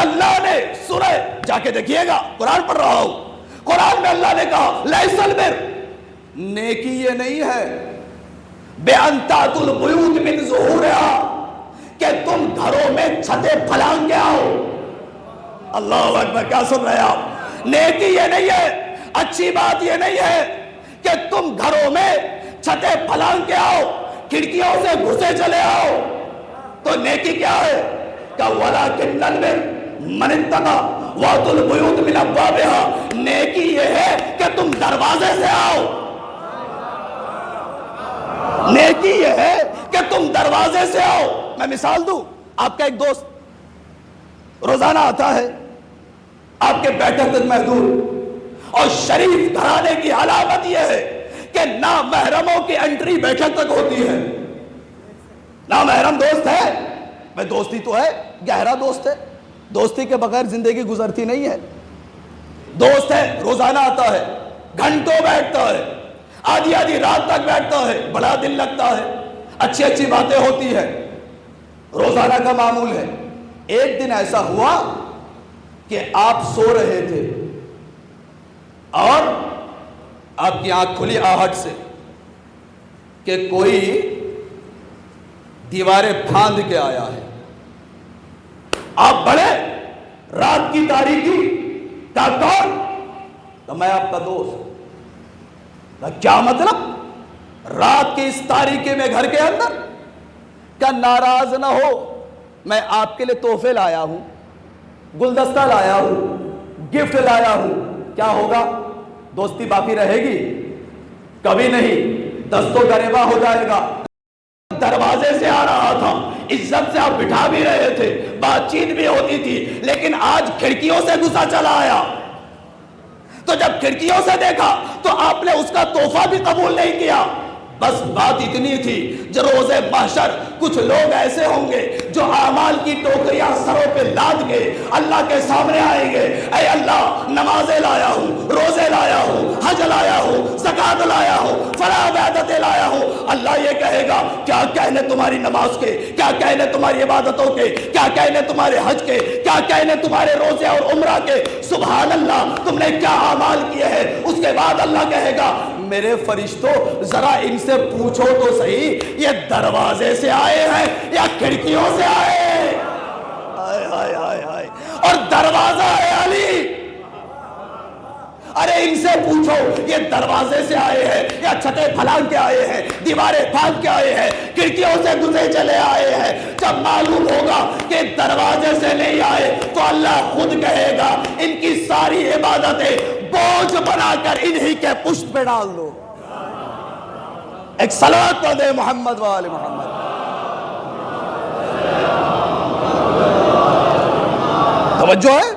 S1: اللہ نے سورہ، جا کے دیکھیے گا، قرآن پڑھ رہا ہوں، قرآن میں اللہ نے کہا لیس البر، نیکی یہ نہیں ہے بِأَن تَأْتُوا الْبُيُوتَ مِن ظُهُورِهَا، کہ تم گھروں میں چھتیں پھلانگ کے آؤ. اللہ اکبر. کیا سن رہے ہیں آپ؟ نیکی یہ نہیں ہے، اچھی بات یہ نہیں ہے کہ تم گھروں میں چھتیں پھلانگ کے آؤ، کھڑکیوں سے گھسے چلے آؤ. تو نیکی کیا ہے کہ وَلَكِنَّ الْبِرَّ مَنِ اتَّقَى وَأْتُوا الْبُيُوتَ مِنْ أَبْوَابِهَا. نیکی یہ ہے کہ تم دروازے سے آؤ. نیکی یہ ہے کہ تم دروازے سے آؤ. میں مثال دوں، آپ کا ایک دوست روزانہ آتا ہے، آپ کے بیٹھک تک محدود، اور شریف گھرانے کی علامت یہ ہے کہ نامحرموں کی انٹری بیٹھک تک ہوتی ہے. نامحرم دوست ہے، میں دوستی تو ہے، گہرا دوست ہے، دوستی کے بغیر زندگی گزرتی نہیں ہے. دوست ہے، روزانہ آتا ہے، گھنٹوں بیٹھتا ہے، آدھی آدھی رات تک بیٹھتا ہے، بڑا دل لگتا ہے، اچھی اچھی باتیں ہوتی ہیں، روزانہ کا معمول ہے. ایک دن ایسا ہوا کہ آپ سو رہے تھے اور آپ کی آنکھ کھلی آہٹ سے کہ کوئی دیواریں پھاند کے آیا ہے. آپ بڑے، رات کی تاریکی، کہا کون؟ تو میں آپ کا دوست. کیا مطلب؟ رات کی اس تاریکی میں گھر کے اندر؟ کیا ناراض نہ ہو، میں آپ کے لیے تحفے لایا ہوں، گلدستہ لایا ہوں، گفٹ لایا ہوں. کیا ہوگا؟ دوستی باقی رہے گی؟ کبھی نہیں، دست و گریباں ہو جائے گا. دروازے سے آ رہا تھا، عزت سے آپ بٹھا بھی رہے تھے، بات چیت بھی ہوتی تھی، لیکن آج کھڑکیوں سے گھسا چلا آیا. تو جب کھڑکیوں سے دیکھا تو آپ نے اس کا تحفہ بھی قبول نہیں کیا. بس بات اتنی تھی، جو روز محشر کچھ لوگ ایسے ہوں گے جو اعمال کی ٹوکریاں سروں پہ لاد کے اللہ کے سامنے آئیں گے. اے اللہ، نمازیں لایا ہوں، روزے لایا ہوں، حج لایا ہوں، زکات لایا ہوں، فلاں عبادتیں لایا ہوں. اللہ یہ کہے گا کیا کہنے تمہاری نماز کے، کیا کہنے تمہاری عبادتوں کے، کیا کہنے تمہارے حج کے، کیا کہنے تمہارے روزے اور عمرہ کے. سبحان اللہ، تم نے کیا اعمال کیے ہیں. اس کے بعد اللہ کہے گا میرے فرشتوں ذرا ان سے پوچھو تو صحیح، یہ دروازے سے آئے ہیں یا کھڑکیوں سے آئے؟ آئے آئے آئے آئے. اور دروازہ ہے علی. ارے ان سے پوچھو یہ دروازے سے آئے ہیں یا چھتیں پھلانگ کے آئے ہیں، دیواریں پھاند کے آئے ہیں، کھڑکیوں سے گزرے چلے آئے ہیں. جب معلوم ہوگا کہ دروازے سے نہیں آئے تو اللہ خود کہے گا ان کی ساری عبادتیں بوجھ بنا کر انہی کے پشت پہ ڈال دو. ایک صلوات پڑھ دے محمد و آل محمد. توجہ ہے؟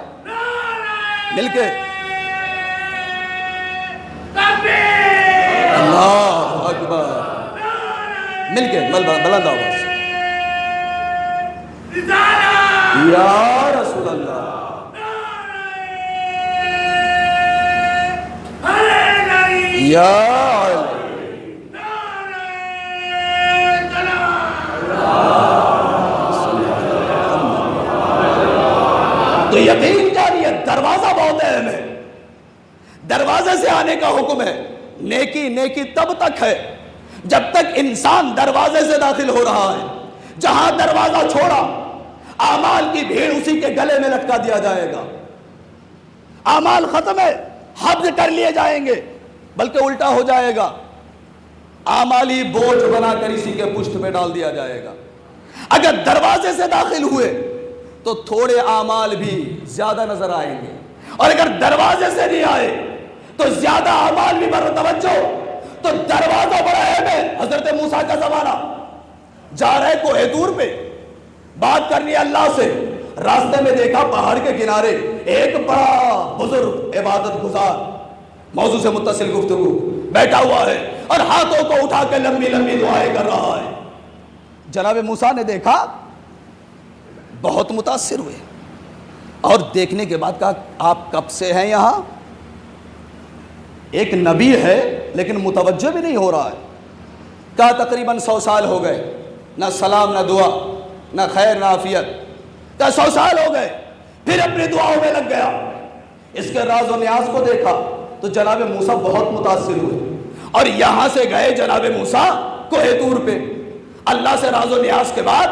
S1: مل کے اللہ اکبر، مل کے بلند آواز یا رسول اللہ. یا علی تو یقین جانیے دروازہ بہت اہم ہے. دروازے سے آنے کا حکم ہے. نیکی نیکی تب تک ہے جب تک انسان دروازے سے داخل ہو رہا ہے. جہاں دروازہ چھوڑا اعمال کی بھیڑ اسی کے گلے میں لٹکا دیا جائے گا. اعمال ختم ہے, حبس کر لیے جائیں گے, بلکہ الٹا ہو جائے گا. اعمال ہی بوجھ بنا کر اسی کے پشت پہ ڈال دیا جائے گا. اگر دروازے سے داخل ہوئے تو تھوڑے اعمال بھی زیادہ نظر آئیں گے, اور اگر دروازے سے نہیں آئے تو زیادہ اعمال بھی بر توجہ. تو دروازہ بڑا اہم ہے. حضرت موسیٰ کا زمانہ, جا رہے کوہ طور پہ, بات کرنی ہے اللہ سے. راستے میں دیکھا پہاڑ کے کنارے ایک بڑا بزرگ عبادت گزار, موضوع سے متصل گفتگو, بیٹھا ہوا ہے اور ہاتھوں کو اٹھا کے لمبی لمبی دعائیں کر رہا ہے. جناب موسیٰ نے دیکھا, بہت متاثر ہوئے, اور دیکھنے کے بعد کہا آپ کب سے ہیں یہاں؟ ایک نبی ہے لیکن متوجہ بھی نہیں ہو رہا ہے. کہا تقریباً 100 سال ہو گئے, نہ سلام نہ دعا نہ خیر نہ عافیت. کہا 100 سال ہو گئے. پھر اپنی دعاؤں میں لگ گیا. اس کے راز و نیاز کو دیکھا تو جناب موسیٰ بہت متاثر ہوئے, اور یہاں سے گئے جناب موسیٰ کوہ طور پہ. اللہ سے راز و نیاز کے بعد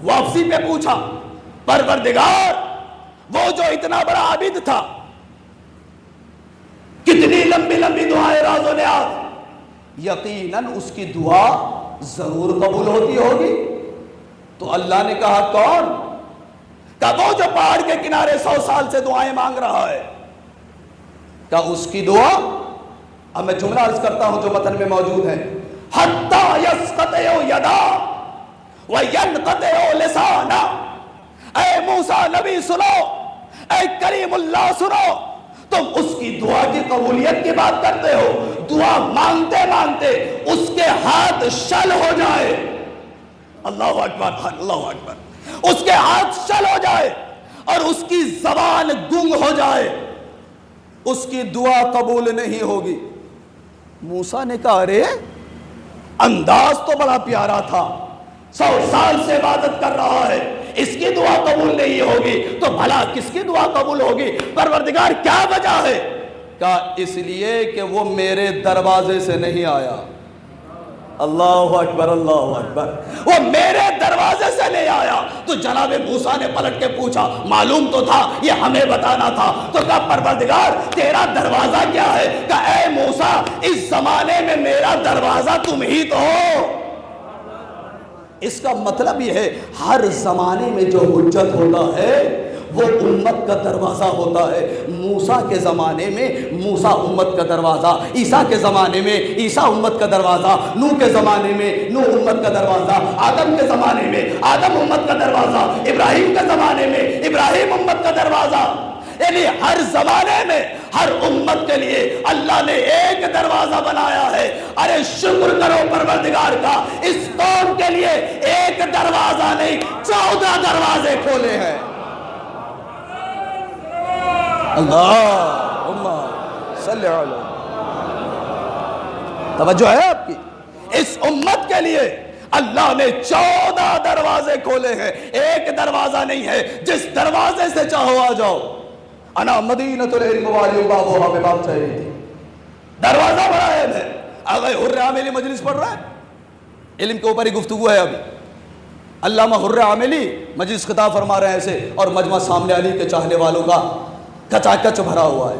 S1: واپسی پہ پوچھا, پروردگار وہ جو اتنا بڑا عابد تھا, کتنی لمبی لمبی دعائیں راز و نیاز, یقیناً اس کی دعا ضرور قبول ہوتی ہوگی. تو اللہ نے کہا کون؟ کہا وہ جو پہاڑ کے کنارے 100 سال سے دعائیں مانگ رہا ہے. کہا اس کی دعا, اب میں جملہ عرض کرتا ہوں جو متن میں موجود ہے, حتی یسقطع یدا وینقطع لسانا. اے موسیٰ نبی سنو, اے کریم اللہ سنو, تم اس کی دعا کی قبولیت کی بات کرتے ہو, دعا مانگتے مانگتے اس کے ہاتھ شل ہو جائے. اللہ اکبر, اللہ اکبر. اس کے ہاتھ شل ہو جائے اور اس کی زبان گنگ ہو جائے, اس کی دعا قبول نہیں ہوگی. موسیٰ نے کہا ارے انداز تو بڑا پیارا تھا, 100 سال سے عبادت کر رہا ہے, اس کی دعا قبول نہیں ہوگی تو بھلا کس کی دعا قبول ہوگی؟ پروردگار کیا وجہ ہے؟ کہا اس لیے کہ وہ میرے دروازے سے نہیں آیا. اللہ اکبر, اللہ اکبر. وہ میرے دروازے سے نہیں آیا. تو جناب موسیٰ نے پلٹ کے پوچھا, معلوم تو تھا یہ ہمیں بتانا تھا. تو کہا پروردگار تیرا دروازہ کیا ہے؟ کہا اے موسیٰ اس زمانے میں میرا دروازہ تم ہی تو ہو. اس کا مطلب یہ ہے ہر زمانے میں جو حجت ہوتا ہے وہ امت کا دروازہ ہوتا ہے. موسیٰ کے زمانے میں موسیٰ امت کا دروازہ, عیسیٰ کے زمانے میں عیسیٰ امت کا دروازہ, نوح کے زمانے میں نوح امت کا دروازہ, آدم کے زمانے میں آدم امت کا دروازہ, ابراہیم کے زمانے میں ابراہیم امت کا دروازہ. یعنی ہر زمانے میں ہر امت کے لیے اللہ نے ایک دروازہ بنایا ہے. ارے شکر کرو پروردگار کا, اس قوم کے لیے ایک دروازہ نہیں 14 دروازے کھولے ہیں. اللہم صلی علی, توجہ ہے آپ کی؟ اس امت کے لیے اللہ نے 14 دروازے کھولے ہیں, ایک دروازہ نہیں ہے. جس دروازے سے چاہو آ جاؤ. انا مدینۃ العلم والی بابوہا میں بات چاہیے تھی. دروازہ بڑا اہم ہے. آگئے حر عاملی مجلس پڑھ رہا ہے, علم کے اوپر ہی گفتگو ہے. ابھی علامہ حر عاملی مجلس خطاب فرما رہے ہیں ایسے, اور مجمع سامنے علی کے چاہنے والوں کا کچا کچ بھرا ہوا ہے.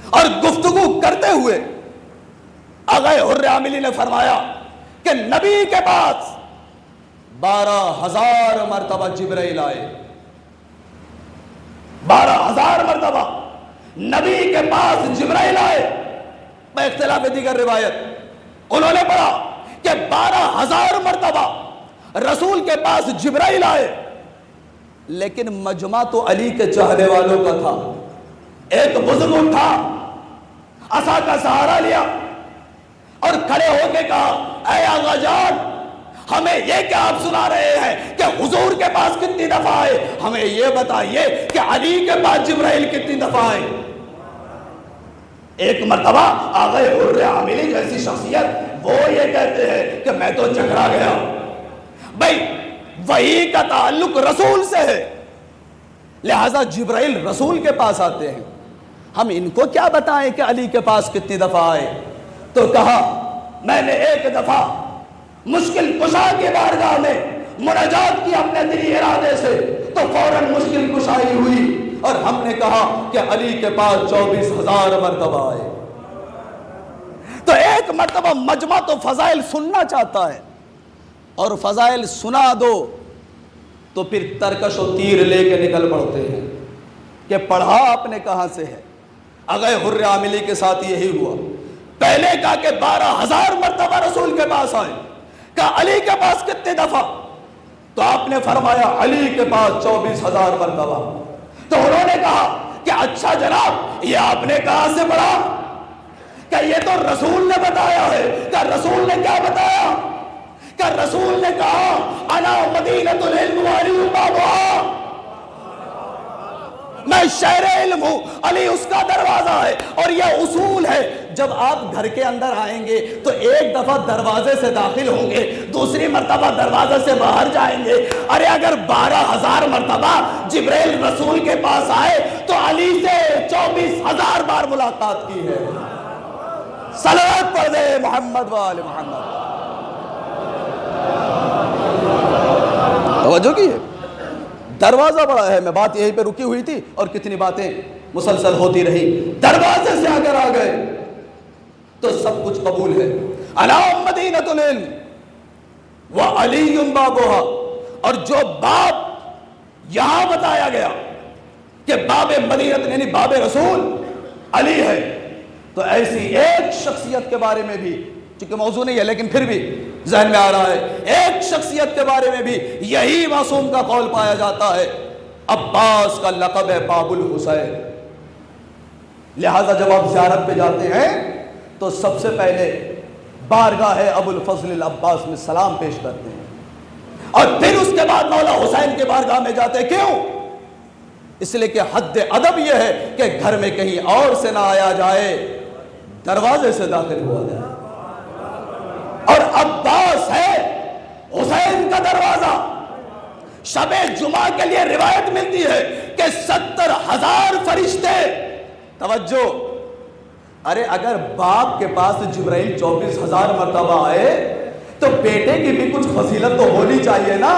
S1: اور گفتگو کرتے ہوئے آگئے حر عاملی نے فرمایا کہ نبی کے پاس 12,000 مرتبہ جبرائیل آئے. 12,000 مرتبہ نبی کے پاس جبرائیل آئے. میں اختلاف دیگر روایت انہوں نے پڑھا کہ 12,000 مرتبہ رسول کے پاس جبرائیل آئے, لیکن مجمع تو علی کے چاہنے والوں کا تھا. ایک بزرگ اٹھا, عصا کا سہارا لیا اور کھڑے ہو کے کہا اے آغا جان, ہمیں یہ کیا آپ سنا رہے ہیں کہ حضور کے پاس کتنی دفعہ آئے, ہمیں یہ بتائیے کہ علی کے پاس جبرائیل کتنی دفعہ آئے. ایک مرتبہ آغا حر عاملی جیسی شخصیت وہ یہ کہتے ہیں کہ میں تو چکرا گیا. بھائی وحی کا تعلق رسول سے ہے، لہذا جبرائیل رسول کے پاس آتے ہیں. ہم ان کو کیا بتائیں کہ علی کے پاس کتنی دفعہ آئے؟ تو کہا میں نے ایک دفعہ مشکل کشا کے بارگاہ میں مناجات کی اپنے دلی ارادے سے، تو فوراً مشکل کشائی ہوئی اور ہم نے کہا کہ علی کے پاس 24,000 مرتبہ آئے. تو ایک مرتبہ مجمع تو فضائل سننا چاہتا ہے، اور فضائل سنا دو تو پھر ترکش و تیر لے کے نکل پڑتے ہیں کہ پڑھا آپ نے کہاں سے ہے. اگر حر عاملی کے ساتھ یہی ہوا. پہلے کہا کہ 12,000 مرتبہ رسول کے پاس آئے. کہا علی کے پاس کتنے دفعہ؟ تو آپ نے فرمایا علی کے پاس 24,000 مرتبہ. تو انہوں نے کہا کہ اچھا جناب یہ آپ نے کہاں سے پڑھا؟ کہ یہ تو رسول نے بتایا ہے. کہ رسول نے کیا بتایا؟ کہ رسول نے کہا انا مدینۃ العلم وعلی بابها، میں شہر علم ہوں، علی اس کا دروازہ ہے. اور یہ اصول ہے، جب آپ گھر کے اندر آئیں گے تو ایک دفعہ دروازے سے داخل ہوں گے، دوسری مرتبہ دروازے سے باہر جائیں گے. ارے اگر 12,000 مرتبہ جبرائیل رسول کے پاس آئے تو علی سے 24,000 بار ملاقات کی ہے. صلوات پڑھ دے محمد وآل محمد. توجہ کی ہے، دروازہ بڑا ہے. میں بات یہیں پہ رکی ہوئی تھی اور کتنی باتیں مسلسل ہوتی رہی. دروازے سے اگر آ گئے تو سب کچھ قبول ہے. الا مدینۃ العلم وعلی بابها، اور جو باب یہاں بتایا گیا کہ باب مدینت یعنی باب رسول علی ہے، تو ایسی ایک شخصیت کے بارے میں بھی، چونکہ موضوع نہیں ہے لیکن پھر بھی ذہن میں آ رہا ہے، ایک شخصیت کے بارے میں بھی یہی معصوم کا قول پایا جاتا ہے. عباس کا لقب ہے باب الحسین. لہذا جب آپ زیارت پہ جاتے ہیں تو سب سے پہلے بارگاہ ابو الفضل العباس میں سلام پیش کرتے ہیں، اور پھر اس کے بعد مولا حسین کے بارگاہ میں جاتے ہیں. کیوں؟ اس لیے کہ حد ادب یہ ہے کہ گھر میں کہیں اور سے نہ آیا جائے، دروازے سے داخل ہوا جائے. اور عباس ہے حسین کا دروازہ. شب جمعہ کے لیے روایت ملتی ہے کہ 70,000 فرشتے، توجہ، ارے اگر باپ کے پاس جبرائیل 24,000 مرتبہ آئے تو بیٹے کی بھی کچھ فضیلت تو ہونی چاہیے نا.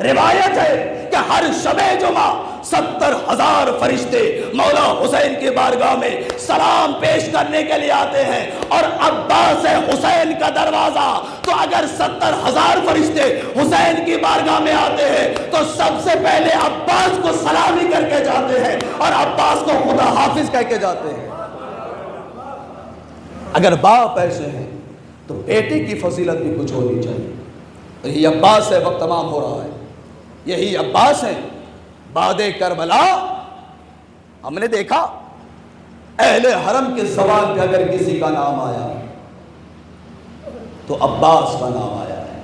S1: روایت ہے کہ ہر شب جمعہ 70,000 فرشتے مولا حسین کی بارگاہ میں سلام پیش کرنے کے لیے آتے ہیں. اور عباس ہے حسین کا دروازہ. تو اگر 70,000 فرشتے حسین کی بارگاہ میں آتے ہیں تو سب سے پہلے عباس کو سلامی کر کے جاتے ہیں اور عباس کو خدا حافظ کہہ کے جاتے ہیں. اگر باپ ایسے ہیں تو بیٹے کی فضیلت بھی کچھ ہونی چاہیے. اور یہی عباس ہے، وقت تمام ہو رہا ہے. یہی عباس ہے. بعد کربلا ہم نے دیکھا اہل حرم کے زبان پہ اگر کسی کا نام آیا تو عباس کا نام آیا ہے.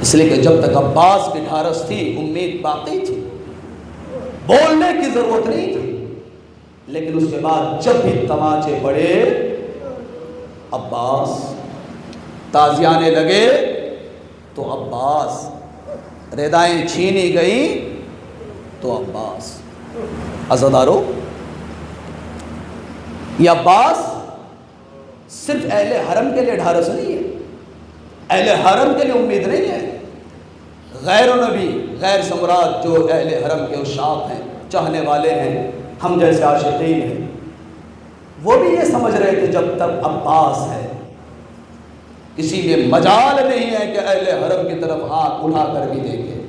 S1: اس لیے کہ جب تک عباس کی ڈھارس تھی امید باقی تھی، بولنے کی ضرورت نہیں تھی. لیکن اس کے بعد جب بھی تماچے پڑے عباس، تازیانے لگے تو عباس، ردائیں چھینی گئیں تو عباس. عزادارو، یہ عباس صرف اہل حرم کے لیے ڈھارس نہیں ہے، اہل حرم کے لیے امید نہیں ہے. غیر نبی، غیر سمراد جو اہل حرم کے عشاق ہیں، چاہنے والے ہیں، ہم جیسے عاشقین ہیں، وہ بھی یہ سمجھ رہے تھے جب تک عباس ہے کسی میں مجال نہیں ہے کہ اہل حرم کی طرف آنکھ اٹھا کر بھی دیکھے.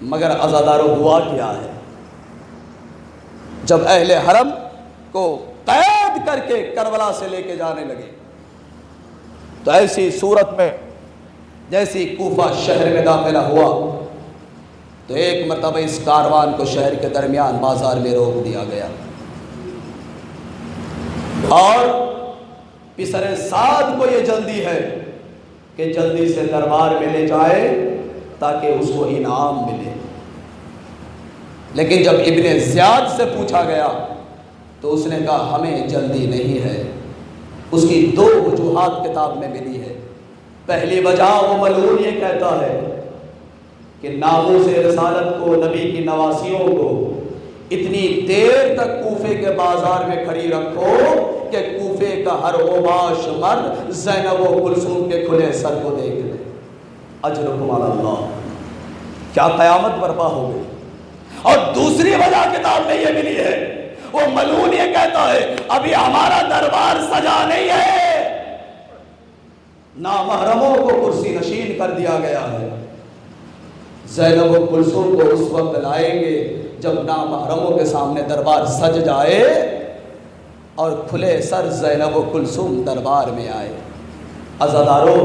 S1: مگر عزادارو ہوا کیا ہے؟ جب اہل حرم کو قید کر کے کربلا سے لے کے جانے لگے تو ایسی صورت میں جیسی کوفہ شہر میں داخلہ ہوا تو ایک مرتبہ اس کاروان کو شہر کے درمیان بازار میں روک دیا گیا اور پسر سعد کو یہ جلدی ہے کہ جلدی سے دربار میں لے جائے تاکہ اس کو انعام ملے. لیکن جب ابن زیاد سے پوچھا گیا تو اس نے کہا ہمیں جلدی نہیں ہے۔ اس کی دو وجوہات کتاب میں ملی ہے۔ پہلی وجہ وہ ملعون یہ کہتا ہے کہ ناموس رسالت کو، نبی کی نواسیوں کو اتنی دیر تک کوفے کے بازار میں کھڑی رکھو کہ کوفے کا ہر اوباش مرد زینب و کلثوم کے کھلے سر کو دیکھ لے۔ اجرکم علی اللہ، کیا قیامت برپا ہو گئی۔ اور دوسری وجہ کتاب میں یہ ملی ہے، وہ ملعون یہ کہتا ہے ابھی ہمارا دربار سجا نہیں ہے، نامحرموں کو کرسی نشین کر دیا گیا ہے۔ زینب و کلثوم کو اس وقت لائیں گے جب نامحرموں کے سامنے دربار سج جائے اور کھلے سر زینب و کلثوم دربار میں آئے۔ عزادارو،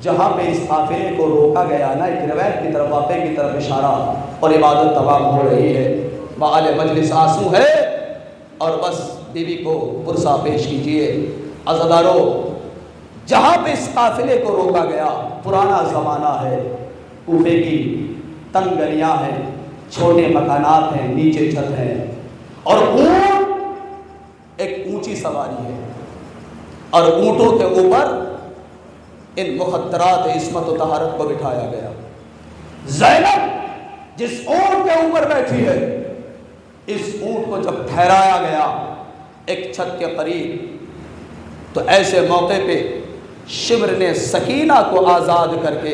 S1: جہاں پہ اس قافلے کو روکا گیا نا، ایک روایت کی طرف، واقعے کی طرف اشارہ، اور عبادت تمام ہو رہی ہے، مآل مجلس آنسو ہے، اور بس بیوی کو پرسہ پیش کیجئے۔ عزادارو، جہاں پہ اس قافلے کو روکا گیا پرانا زمانہ ہے، کوفے کی تنگ گلیاں ہیں، چھوٹے مکانات ہیں، نیچے چھت ہیں، اور اونٹ ایک اونچی سواری ہے، اور اونٹوں کے اوپر ان مخدرات عصمت و طہارت کو بٹھایا گیا۔ زینب جس اونٹ کے اوپر بیٹھی ہے، اس اونٹ کو جب ٹھہرایا گیا ایک چھت کے قریب، تو ایسے موقع پہ شبر نے سکینہ کو آزاد کر کے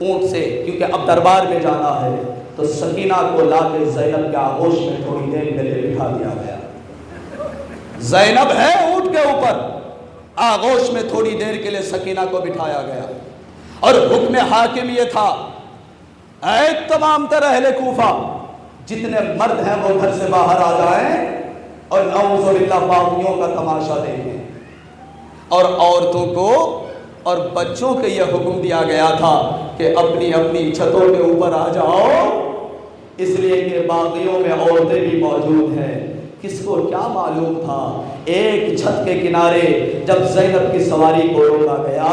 S1: اونٹ سے، کیونکہ اب دربار میں جانا ہے، تو سکینہ کو لا کے زینب کے آغوش میں تھوڑی دیر کے لیے بٹھا دیا گیا۔ زینب ہے اونٹ کے اوپر، آغوش میں تھوڑی دیر کے لیے سکینہ کو بٹھایا گیا، اور حکم حاکم یہ تھا اے تمام تر اہل کوفہ، جتنے مرد ہیں وہ گھر سے باہر آ جائیں اور نعوذ باللہ باغیوں کا تماشا دیکھیں، اور عورتوں کو اور بچوں کو یہ حکم دیا گیا تھا کہ اپنی اپنی چھتوں کے اوپر آ جاؤ، اس لیے کہ باغیوں میں عورتیں بھی موجود ہیں۔ کس کو کیا معلوم تھا، ایک چھت کے کنارے جب زینب کی سواری کو روکا گیا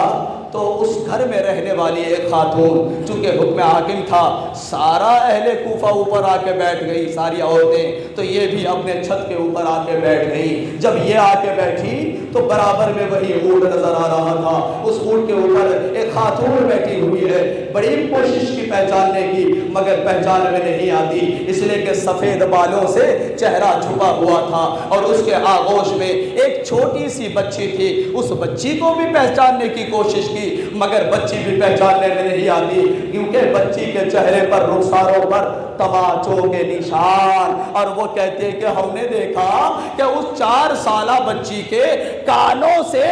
S1: تو اس گھر میں رہنے والی ایک خاتون، چونکہ حکم حاکم تھا، سارا اہل کوفہ اوپر آ کے بیٹھ گئی، ساری عورتیں، تو یہ بھی اپنے چھت کے اوپر آ کے بیٹھ گئی۔ جب یہ آ کے بیٹھی تو برابر میں وہی اونٹ نظر آ رہا تھا، اس اونٹ کے اوپر ایک خاتون بیٹھی ہوئی ہے، بڑی کوشش کی پہچاننے کی، مگر پہچان میں نہیں آتی، اس لیے کہ سفید بالوں سے چہرہ چھپا ہوا تھا، اور اس کے آغوش میں ایک چھوٹی سی بچی تھی۔ اس بچی کو بھی پہچاننے کی کوشش کی، مگر بچی بھی پہچاننے میں نہیں آتی، کیونکہ بچی کے چہرے پر، رخساروں پر تماچوں کے نشان، اور وہ کہتے ہیں کہ ہم نے دیکھا کہ اس 4 سالہ بچی کے کانوں سے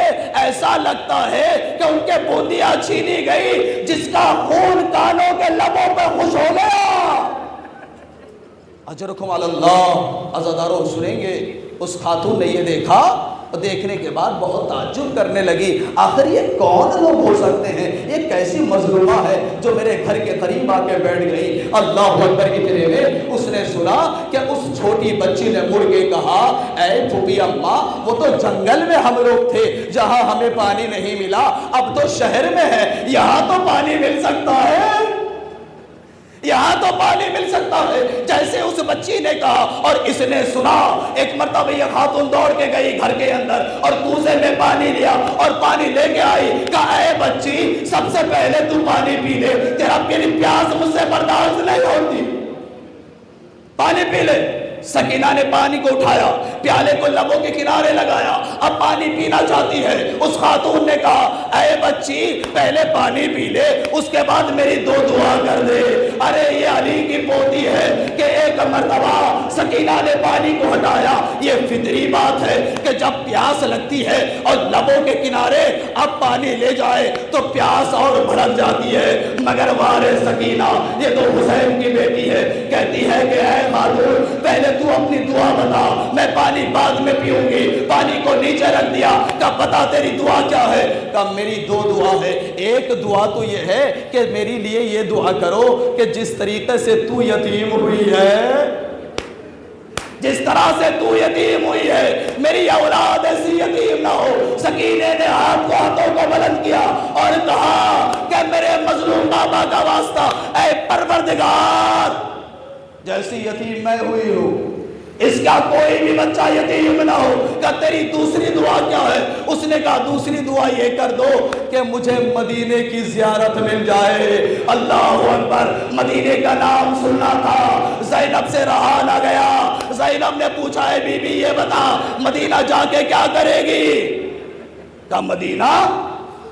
S1: ایسا لگتا ہے کہ ان کے بوندیاں چھینی گئی، جس کا خون کانوں کے لبوں پہ خوش ہو گیا۔ اجرکم علی اللہ۔ عزادارو سنیں گے، اس خاتون نے یہ دیکھا، اور دیکھنے کے بعد بہت تعجب کرنے لگی، آخر یہ کون لوگ ہو سکتے ہیں، یہ کیسی مظلومہ ہے جو میرے گھر کے قریب آ کے بیٹھ گئی۔ اللہ اکبر، اتنے میں اس نے سنا کہ اس چھوٹی بچی نے مڑ کے کہا اے پھوپھی اماں، وہ تو جنگل میں ہم لوگ تھے جہاں ہمیں پانی نہیں ملا، اب تو شہر میں ہے، یہاں تو پانی مل سکتا ہے، یہاں تو پانی مل سکتا ہے، جیسے اس بچی نے کہا۔ اور اس نے سنا، ایک مرتبہ یہ خاتون دوڑ کے گئی گھر کے اندر اور کوزے میں پانی لیا اور پانی لے کے آئی، کہا اے بچی سب سے پہلے تو پانی پی لے، تیرا میری پیاس مجھ سے برداشت نہیں ہوتی، پانی پی لے۔ سکینہ نے پانی کو اٹھایا، پیالے کو لبوں کے کنارے لگایا، اب پانی پینا چاہتی ہے۔ اس خاتون نے کہا اے بچی پہلے پانی پی لے، اس کے بعد میری 2 دعا کر دے۔ ارے یہ علی کی پوتی ہے کہ ایک مرتبہ سکینہ نے پانی کو ہٹایا، یہ فطری بات ہے کہ جب پیاس لگتی ہے اور لبوں کے کنارے اب پانی لے جائے تو پیاس اور بھڑک جاتی ہے، مگر وارے سکینہ، یہ تو حسین کی بیٹی ہے، کہتی ہے کہ اے خاتون پہلے تو اپنی دعا بتا، میں پانی بعد میں پیوں گی۔ پانی کو نیچے رکھ دیا، کہا بتا تیری دعا کیا ہے؟ کہا میری 2 دعا ہے، ایک دعا تو یہ ہے کہ میری لیے یہ دعا کرو کہ جس طریقے سے تو یتیم ہوئی ہے، جس طرح سے تو یتیم ہوئی ہے، میری اولاد ایسی یتیم نہ ہو۔ سکینے نے ہاتھوں کو بلند کیا اور کہا کہ میرے مظلوم بابا کا واسطہ، اے پروردگار جیسی یتیم میں ہوئی ہوں اس کا کوئی بھی بچہ یتیم نہ ہو۔ کہ تیری دوسری دعا کیا ہے؟ اس نے کہا دوسری دعا یہ کر دو کہ مجھے مدینے کی زیارت مل جائے۔ اللہ اکبر، مدینے کا نام سننا تھا، زینب سے رہا نہ گیا۔ زینب نے پوچھا ہے بی بی یہ بتا مدینہ جا کے کیا کرے گی؟ کہا مدینہ،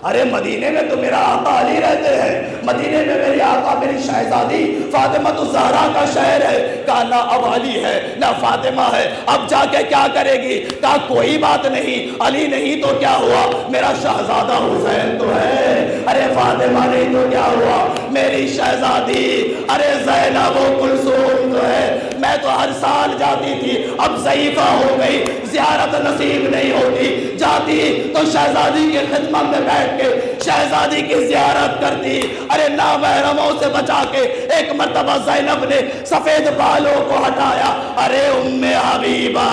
S1: ارے مدینے میں تو میرا آقا علی رہتے ہیں، مدینے میں میری آقا میری شہزادی فاطمہ الزہرا کا شہر ہے۔ کہا نہ اب علی ہے نہ فاطمہ ہے، اب جا کے کیا کرے گی؟ کہا کوئی بات نہیں، علی نہیں تو کیا ہوا، میرا شہزادہ حسین تو ہے، ارے فاطمہ نہیں تو کیا ہوا، میری شہزادی ارے زینب و کلثوم تو ہے۔ میں تو ہر سال جاتی تھی، اب ضعیفہ ہو گئی، زیارت نصیب نہیں ہوتی، جاتی تو شہزادی کی خدمت میں بیٹھ کے شہزادی کی زیارت کرتی۔ ارے نامحرموں سے بچا کے ایک مرتبہ زینب نے سفید بالوں کو ہٹایا، ارے ام حبیبہ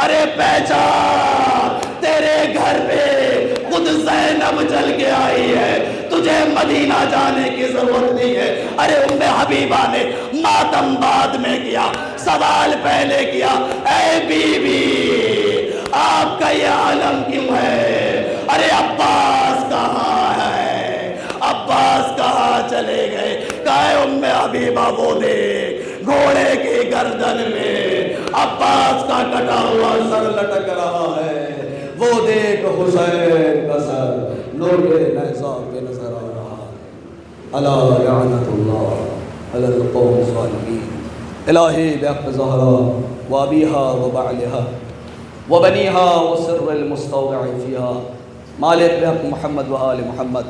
S1: ارے پہچان تیرے گھر پہ خود زینب چل کے آئی ہے، تجھے مدینہ جانے کی ضرورت نہیں ہے۔ ارے ام حبیبہ نے ماتم بعد میں کیا، سوال پہلے کیا، اے بی بی آپ کا یہ عالم کیوں ہے؟ ارے عباس کہاں ہے؟ عباس کہاں چلے گئے؟ کہا ام حبیبہ وہ دیکھ گھوڑے کی گردن میں عباس کا کٹا ہوا سر لٹک رہا ہے، وہ دیکھ حسین کا سر نور نیزہ پہ نظر آ رہا ہے۔ الا لعنت اللہ علی القوم الظالمین۔ الہی بحق زہرا وابیہا وبعلہا وبنیہا وسر المستودع فیہا، مالک بحق محمد و آل محمد،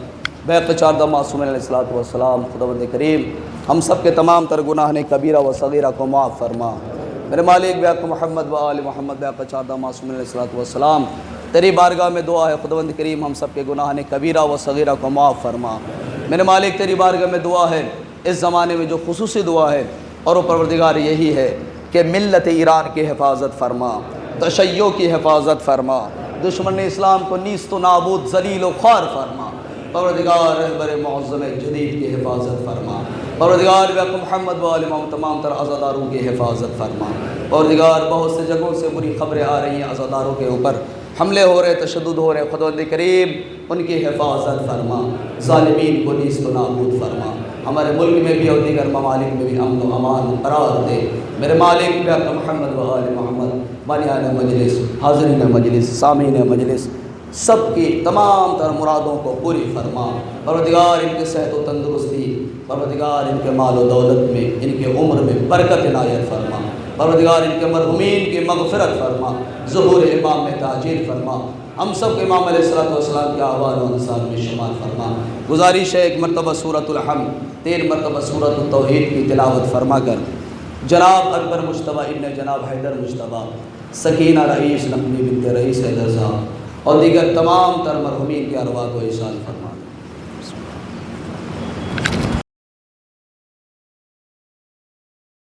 S1: بحق چاردہ معصومین علیہ السلام، خداوند کریم ہم سب کے تمام تر گناہ کبیرہ و صغیرہ کو معاف فرما۔ میرے مالک بحق محمد و آل محمد، بحق چاردہ معصومین علیہ السلام، تیری بارگاہ میں دعا ہے خداوند کریم ہم سب کے گناہ کبیرہ و صغیرہ کو معاف فرما۔ میرے مالک تیری بارگاہ میں دعا ہے، اس زمانے میں جو خصوصی دعا ہے اور وہ پروردگار یہی ہے کہ ملت ایران کی حفاظت فرما، تشیع کی حفاظت فرما، دشمن اسلام کو نیست و نابود ذلیل و خوار فرما۔ پروردگار رہبر معظم جدید کی حفاظت فرما۔ پروردگار بحق محمد و آل محمد تمام تر عزاداروں کی حفاظت فرما۔ پروردگار بہت سے جگہوں سے بری خبریں آ رہی ہیں، عزاداروں کے اوپر حملے ہو رہے، تشدد ہو رہے، خداوند کریم ان کی حفاظت فرما، ظالمین کو نیست و نابود فرما۔ ہمارے ملک میں بھی اور دیگر ممالک میں بھی امن و امان قرار دے۔ میرے مالک بحق محمد و آل محمد، بانیان مجلس، حاضرین مجلس، سامعین مجلس، سب کی تمام تر مرادوں کو پوری فرما۔ پروردگار ان کی صحت و تندرستی، پروردگار ان کے مال و دولت میں، ان کے عمر میں برکت عنایت فرما۔ پروردگار ان کے مرحومین کی مغفرت فرما، ظہور امام میں تاجیل فرما، ہم سب کے امام علیہ السلام کے احوال و انصار میں شمار فرما۔ گزارش ہے ایک مرتبہ سورۃ الحمد 3 مرتبہ سورۃ التوحید کی تلاوت فرما کر جناب اکبر مجتبیٰ ابن جناب حیدر مجتبیٰ، سکینہ رئیس نقوی بنت رئیس حیدر صاحب اور دیگر تمام تر مرحومین کے ارواح کو احسان فرما۔